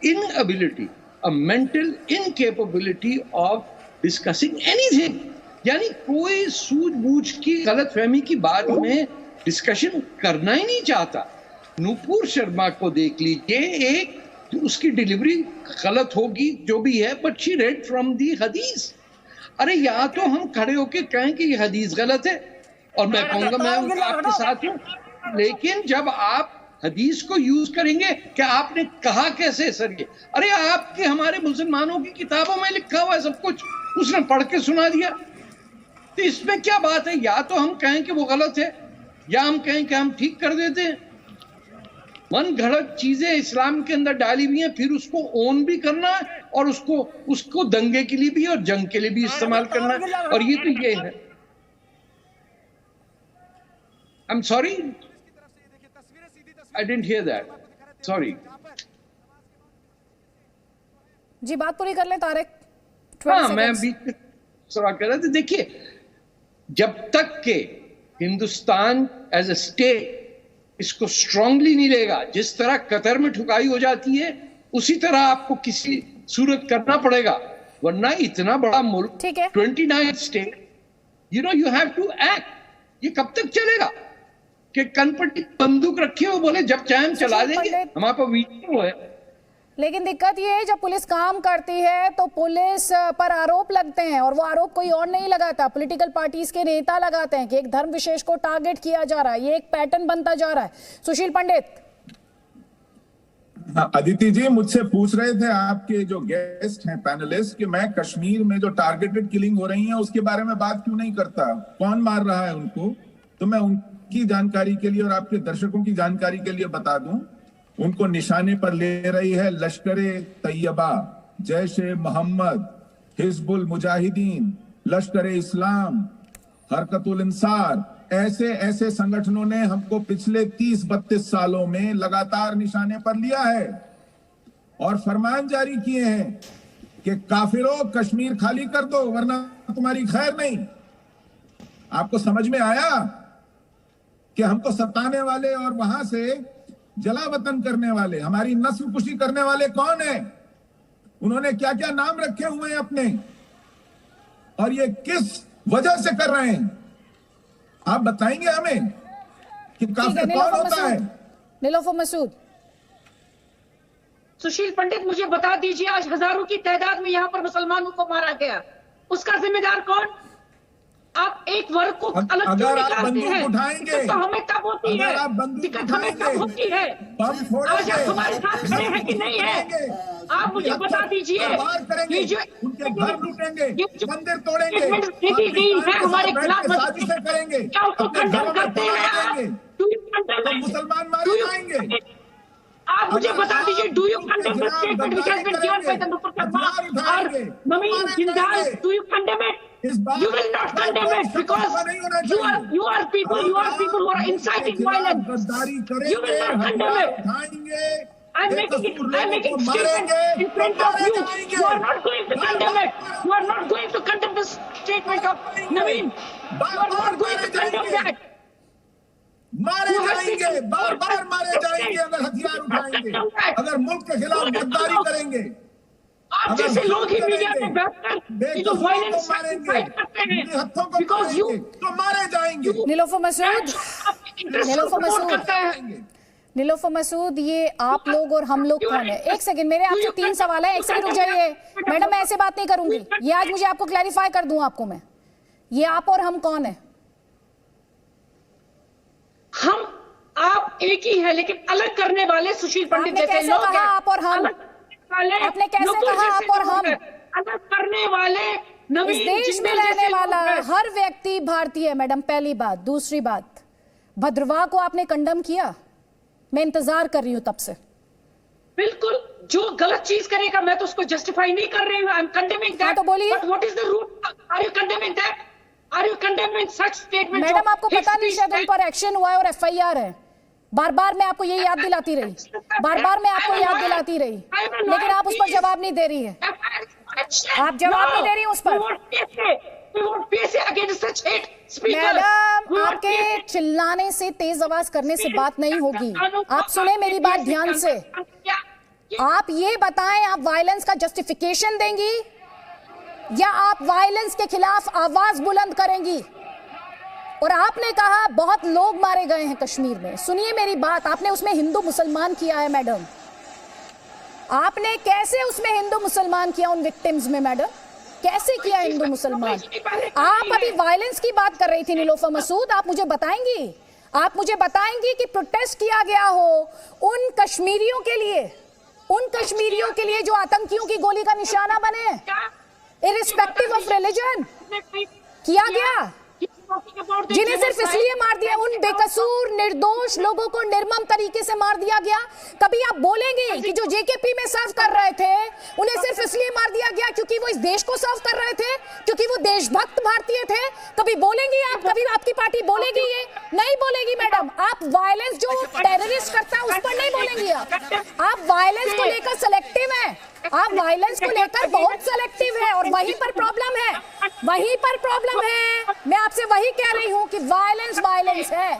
inability, a mental incapability of discussing anything। यानी कोई सूझबूझ की गलतफहमी की बात में डिस्कशन करना ही नहीं चाहता। नुपुर शर्मा को देख लीजिए, एक उसकी डिलीवरी गलत होगी जो भी है, but she red from the हदीस। अरे या तो हम खड़े होके कहें कि ये हदीस गलत है, और मैं कहूंगा मैं आपके साथ हूं, लेकिन जब आप हदीस को यूज करेंगे क्या आपने कहा कैसे सर ये, अरे आपके हमारे मुसलमानों की किताबों में लिखा हुआ है सब कुछ, उसने पढ़ के सुना दिया, तो इसमें क्या बात है? या तो हम कहें कि वो गलत है, या हम कहें कि हम ठीक कर देते हैं। मन घड़त चीजें इस्लाम के अंदर डाली हुई हैं, फिर उसको ओन भी करना है और उसको दंगे के लिए भी और जंग के लिए भी इस्तेमाल करना है, और ये तो ये है। आई am sorry, I didn't hear that. Sorry. जी बात पूरी कर ले तारिक। हाँ, मैं भी सवाल कर रहा था। देखिए, जब तक के हिंदुस्तान एज ए स्टेट इसको स्ट्रांगली नहीं लेगा, जिस तरह कतर में ठुकाई हो जाती है उसी तरह आपको किसी सूरत करना पड़ेगा, वरना इतना बड़ा मुल्क 29 state, you have to act. ये कब तक चलेगा कि कनपट्टी बंदूक रखी हो, बोले जब चाहे हम चला देंगे, हमारे पास वीडियो है। लेकिन दिक्कत ये है जब पुलिस काम करती है तो पुलिस पर आरोप लगते हैं, और वो आरोप कोई और नहीं लगाता, पॉलिटिकल पार्टीज के नेता लगाते हैं कि एक धर्म विशेष को टारगेट किया जा रहा है। ये एक पैटर्न बनता जा रहा है। सुशील पंडित। अदिति जी मुझसे पूछ रहे थे आपके जो गेस्ट हैं पैनलिस्ट कि मैं कश्मीर में जो टारगेटेड किलिंग हो रही है उसके बारे में बात क्यों नहीं करता, कौन मार रहा है उनको। तो मैं उनकी जानकारी के लिए और आपके दर्शकों की जानकारी के लिए बता दूं, उनको निशाने पर ले रही है लश्कर-ए तैयबा, जैश-ए-मोहम्मद, हिजबुल मुजाहिदीन, लश्कर-ए-इस्लाम, हरकतुल-इंसार, ऐसे ऐसे संगठनों ने हमको पिछले 30-32 सालों में लगातार निशाने पर लिया है और फरमान जारी किए हैं कि काफिरों कश्मीर खाली कर दो वरना तुम्हारी खैर नहीं। आपको समझ में आया कि हमको सताने वाले और वहां से जला वतन करने वाले, हमारी नस्ल कुशी करने वाले कौन है, उन्होंने क्या क्या नाम रखे हुए हैं अपने, और ये किस वजह से कर रहे हैं, आप बताएंगे हमें कि काफिर कौन होता है। नीलोफर मसूद। सुशील पंडित मुझे बता दीजिए, आज हजारों की तादाद में यहाँ पर मुसलमानों को मारा गया, उसका जिम्मेदार कौन? आप एक वर्ग को अलग क्यों निकालते हैं? तो हमें तब होती है, दिक्कत हमें तब होती है। आज आप हमारे साथ खड़े हैं कि नहीं है? आप मुझे बता दीजिए, ये जो उनके घर लूटेंगे, मंदिर तोड़ेंगे, है हमारे खिलाफ करेंगे, क्या उसको कंडेम करते हैं? मुसलमान मारे जाएंगे। आप मुझे बता दीजिए, do you condemn the statement which has been given by the Nupur Sharma और Naveen Jindal? Do you condemn it? You will not condemn it because you are people who are inciting violence. You will not condemn it. I'm making statement in front of you. You are not going to condemn it. You are not going to condemn this statement of Naveen. You are not going to condemn that. मारे जाएंगे, बार बार मारे जाएंगे अगर हथियार उठाएंगे, अगर मुल्क के खिलाफ गद्दारी करेंगे। आप जैसे लोग ही मीडिया में बैठकर जो वायलेंस फाइट करते हैं, बिकॉज़ यू तो मारे जाएंगे। नीलोफर मसूद, नीलोफर मसूद, ये आप लोग और हम लोग कौन है? एक सेकंड, मेरे आपसे 3 सवाल है, एक सेकंड रुक जाइए मैडम, मैं ऐसे बात नहीं करूंगी। ये आज मुझे आपको क्लैरिफाई कर दूं आपको मैं, ये आप और हम कौन है? हम आप एक ही है, लेकिन अलग करने वाले सुशील पंडित जैसे लोग हैं। आप और हम, आपने कैसे कहा आप और हम? अलग करने वाले इस देश में रहने वाला हर व्यक्ति भारतीय है मैडम, पहली बात। दूसरी बात, भद्रवाह को आपने कंडम किया? मैं इंतजार कर रही हूं तब से। बिल्कुल, जो गलत चीज करेगा मैं तो उसको जस्टिफाई नहीं कर रही हूं। I am condemning that. तो बोलिए, but what is the root? Are you condemning that? Are you condemning such statement? Madam आपको पता नहीं शायद उन पर एक्शन हुआ है और एफआईआर है। बार बार मैं आपको ये याद दिलाती रही, बार बार मैं आपको याद दिलाती रही, लेकिन आप उस पर जवाब नहीं दे रही है। आप जवाब नहीं दे रही उस पर। मैडम आपके चिल्लाने से, तेज आवाज करने से बात नहीं होगी। आप सुने मेरी बात ध्यान से। आप ये बताएं, आप वायलेंस का जस्टिफिकेशन देंगी या आप वायलेंस के खिलाफ आवाज बुलंद करेंगी? और आपने कहा बहुत लोग मारे गए हैं कश्मीर में। सुनिए मेरी बात, आपने उसमें हिंदू मुसलमान किया है मैडम। आपने कैसे उसमें हिंदू मुसलमान किया उन विक्टिम्स में मैडम? कैसे किया हिंदू मुसलमान? आप अभी वायलेंस की बात कर रही थी नीलोफर मसूद, आप मुझे बताएंगी, आप मुझे बताएंगी कि प्रोटेस्ट किया गया हो उन कश्मीरियों के लिए, उन कश्मीरियों के लिए जो आतंकियों की गोली का निशाना बने, इररिस्पेक्टिव ऑफ रिलीजन किया गया, जिन्हें सिर्फ इसलिए मार दिया, उन बेकसूर निर्दोष लोगों को निर्मम तरीके से मार दिया गया। कभी आप बोलेंगे कि जो जेकेपी में सर्व कर रहे थे उन्हें सिर्फ इसलिए मार दिया गया क्योंकि वो इस देश को सर्व कर रहे थे, क्योंकि वो देशभक्त भारतीय थे? कभी बोलेंगे आप? कभी आपकी पार्टी बोलेगी? ये नहीं बोलेगी मैडम। आप वायलेंस जो टेररिस्ट करता है उस पर नहीं बोलेंगी। आप वायलेंस को लेकर सेलेक्टिव हैं, आप वायलेंस को लेकर बहुत सेलेक्टिव है और वहीं पर प्रॉब्लम है, वहीं पर प्रॉब्लम है। मैं आपसे वही कह रही हूं कि वायलेंस वायलेंस है।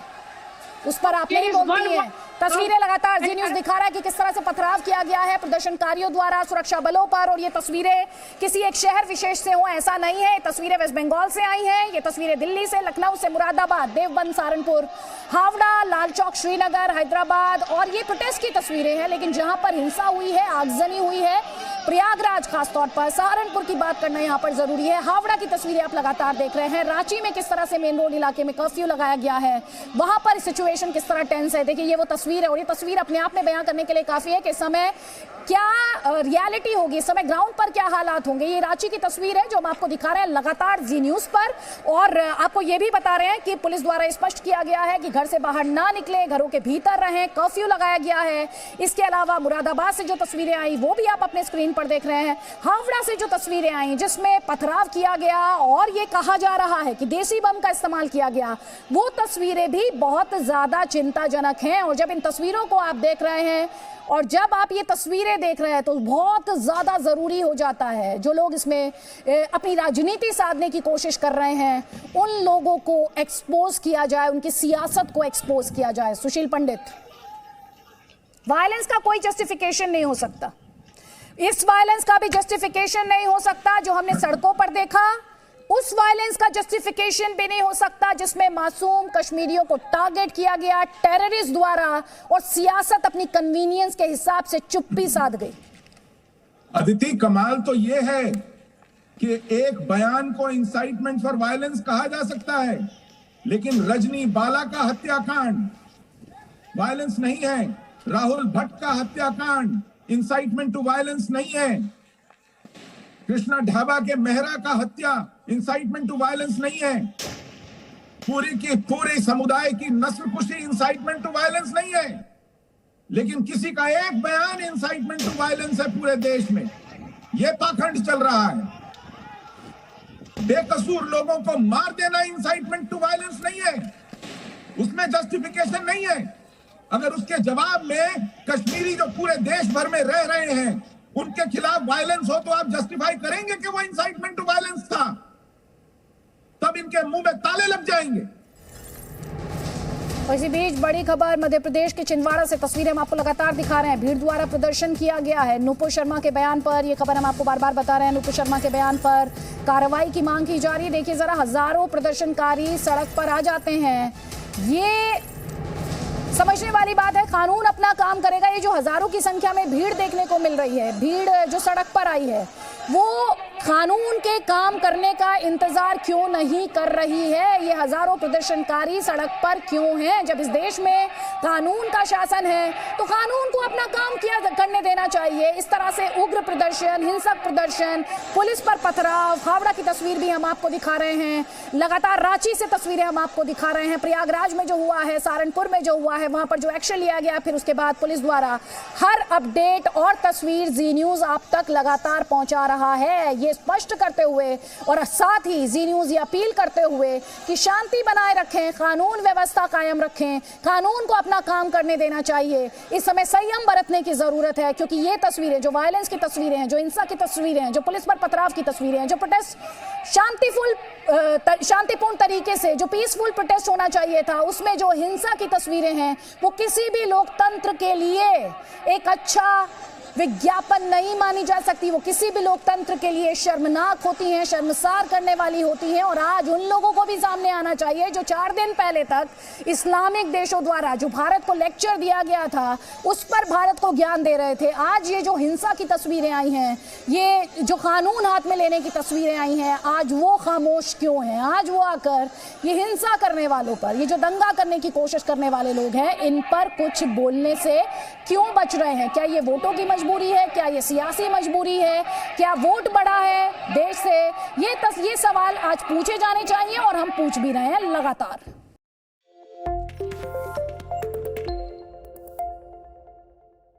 उस पर आप नहीं बोलती हैं। तस्वीरें लगातार जी न्यूज़ दिखा रहा है कि किस तरह से पथराव किया गया है प्रदर्शनकारियों द्वारा सुरक्षा बलों पर, और ये तस्वीरें किसी एक शहर विशेष से हो ऐसा नहीं है। तस्वीरें वेस्ट बंगाल से आई हैं, ये तस्वीरें दिल्ली से, लखनऊ से, मुरादाबाद, देवबंद, सहारनपुर, हावड़ा, लाल चौक, श्रीनगर, हैदराबाद, और ये प्रोटेस्ट की तस्वीरें हैं। लेकिन जहां पर हिंसा हुई है, आगजनी हुई है, प्रयागराज खासतौर पर, सहारनपुर की बात करना यहां पर जरूरी है। हावड़ा की तस्वीरें आप लगातार देख रहे हैं। रांची में किस तरह से मेन रोड इलाके में कर्फ्यू लगाया गया है, वहां पर सिचुएशन किस तरह टेंस है। देखिए ये वो तस्वीर है, और ये तस्वीर अपने आप में बयां करने के लिए काफी है कि इस समय क्या रियलिटी होगी, इस समय ग्राउंड पर क्या हालात होंगे। ये रांची की तस्वीर है जो हम आपको दिखा रहे हैं लगातार जी न्यूज़ पर, और आपको ये भी बता रहे हैं कि पुलिस द्वारा स्पष्ट किया गया है कि घर से बाहर ना निकले, घरों के भीतर रहें, कर्फ्यू लगाया गया है। इसके अलावा मुरादाबाद से जो तस्वीरें आई वो भी आप अपने स्क्रीन पर देख रहे हैं। हावड़ा से जो तस्वीरें आई जिसमें पथराव किया गया और ये कहा जा रहा है कि देसी बम का इस्तेमाल किया गया, वो तस्वीरें भी बहुत ज्यादा चिंताजनक हैं। और जब इन तस्वीरों को आप देख रहे हैं और जब आप ये तस्वीरें देख रहे हैं तो बहुत ज्यादा जरूरी हो जाता है, जो लोग इसमें अपनी राजनीति साधने की कोशिश कर रहे हैं उन लोगों को एक्सपोज किया जाए, उनकी सियासत को एक्सपोज किया जाए। सुशील पंडित, वायलेंस का कोई जस्टिफिकेशन नहीं हो सकता, इस वायलेंस का भी जस्टिफिकेशन नहीं हो सकता जो हमने सड़कों पर देखा, उस वायलेंस का जस्टिफिकेशन भी नहीं हो सकता जिसमें मासूम कश्मीरियों को टारगेट किया गया टेररिस्ट द्वारा, और सियासत अपनी कन्वीनियंस के हिसाब से चुप्पी साध गई। अदिति, कमाल तो यह है कि एक बयान को इंसाइटमेंट फॉर वायलेंस कहा जा सकता है, लेकिन रजनी बाला का हत्याकांड वायलेंस नहीं है, राहुल भट्ट का हत्याकांड इंसाइटमेंट टू वायलेंस नहीं है, कृष्णा ढाबा के मेहरा का हत्या इंसाइटमेंट टू वायलेंस नहीं है, पूरे समुदाय की नस्लकुशी इंसाइटमेंट टू वायलेंस नहीं है, लेकिन किसी का एक बयान इंसाइटमेंट टू वायलेंस है पूरे देश में। यह पाखंड चल रहा है। बेकसूर लोगों को मार देना इंसाइटमेंट टू वायलेंस नहीं है, उसमें जस्टिफिकेशन नहीं है। अगर उसके जवाब में कश्मीरी जो पूरे देश भर में रह रहे हैं उनके खिलाफ वायलेंस हो तो आप जस्टिफाई करेंगे कि वो इंसाइटमेंट टू वायलेंस था? तब इनके मुंह में ताले लग जाएंगे। इसी बीच बड़ी खबर मध्य प्रदेश के छिंदवाड़ा से, तस्वीरें हम आपको लगातार दिखा रहे हैं। भीड़ द्वारा प्रदर्शन किया गया है नुपुर शर्मा के बयान पर, यह खबर हम आपको बार बार बता रहे हैं। नुपुर शर्मा के बयान पर कार्रवाई की मांग की जा रही है। देखिए जरा, हजारों प्रदर्शनकारी सड़क पर आ जाते हैं, ये समझने वाली बात है। कानून अपना काम करेगा। ये जो हजारों की संख्या में भीड़ देखने को मिल रही है, भीड़ जो सड़क पर आई है, वो कानून के काम करने का इंतजार क्यों नहीं कर रही है? ये हजारों प्रदर्शनकारी सड़क पर क्यों हैं? जब इस देश में कानून का शासन है तो कानून को अपना काम करने देना चाहिए। इस तरह से उग्र प्रदर्शन, हिंसक प्रदर्शन, पुलिस पर पथराव, हावड़ा की तस्वीर भी हम आपको दिखा रहे हैं, लगातार रांची से तस्वीरें हम आपको दिखा रहे हैं, प्रयागराज में जो हुआ है, सहारनपुर में जो हुआ है, वहां पर जो एक्शन लिया गया, फिर उसके बाद पुलिस द्वारा हर अपडेट और तस्वीर जी न्यूज आप तक लगातार पहुंचा रहा है। ये स्पष्ट करते हुए और साथ ही जी न्यूज ये अपील करते हुए कि शांति बनाए रखें, कानून व्यवस्था कायम रखें, कानून को अपना काम करने देना चाहिए। इस समय संयम बरतने की जरूरत है, क्योंकि ये तस्वीरें, जो वायलेंस की तस्वीरें हैं, जो हिंसा की तस्वीरें हैं, जो पुलिस पर पथराव की तस्वीरें हैं, जो प्रोटेस्ट शांतिपूर्ण तरीके से, जो पीसफुल प्रोटेस्ट होना चाहिए था, उसमें जो हिंसा की तस्वीरें हैं, वो किसी भी लोकतंत्र के लिए एक अच्छा विज्ञापन नहीं मानी जा सकती। वो किसी भी लोकतंत्र के लिए शर्मनाक होती हैं, शर्मसार करने वाली होती हैं। और आज उन लोगों को भी सामने आना चाहिए जो 4 दिन पहले तक इस्लामिक देशों द्वारा जो भारत को लेक्चर दिया गया था, उस पर भारत को ज्ञान दे रहे थे। आज ये जो हिंसा की तस्वीरें आई हैं, ये जो कानून हाथ में लेने की तस्वीरें आई हैं, आज वो खामोश क्यों हैं? आज वो आकर ये हिंसा करने वालों पर, ये जो दंगा करने की कोशिश करने वाले लोग हैं, इन पर कुछ बोलने से क्यों बच रहे हैं? क्या ये वोटों की मजबूरी है? क्या ये सियासी मजबूरी है? क्या वोट बड़ा है देश से? ये सवाल आज पूछे जाने चाहिए और हम पूछ भी रहे हैं लगातार।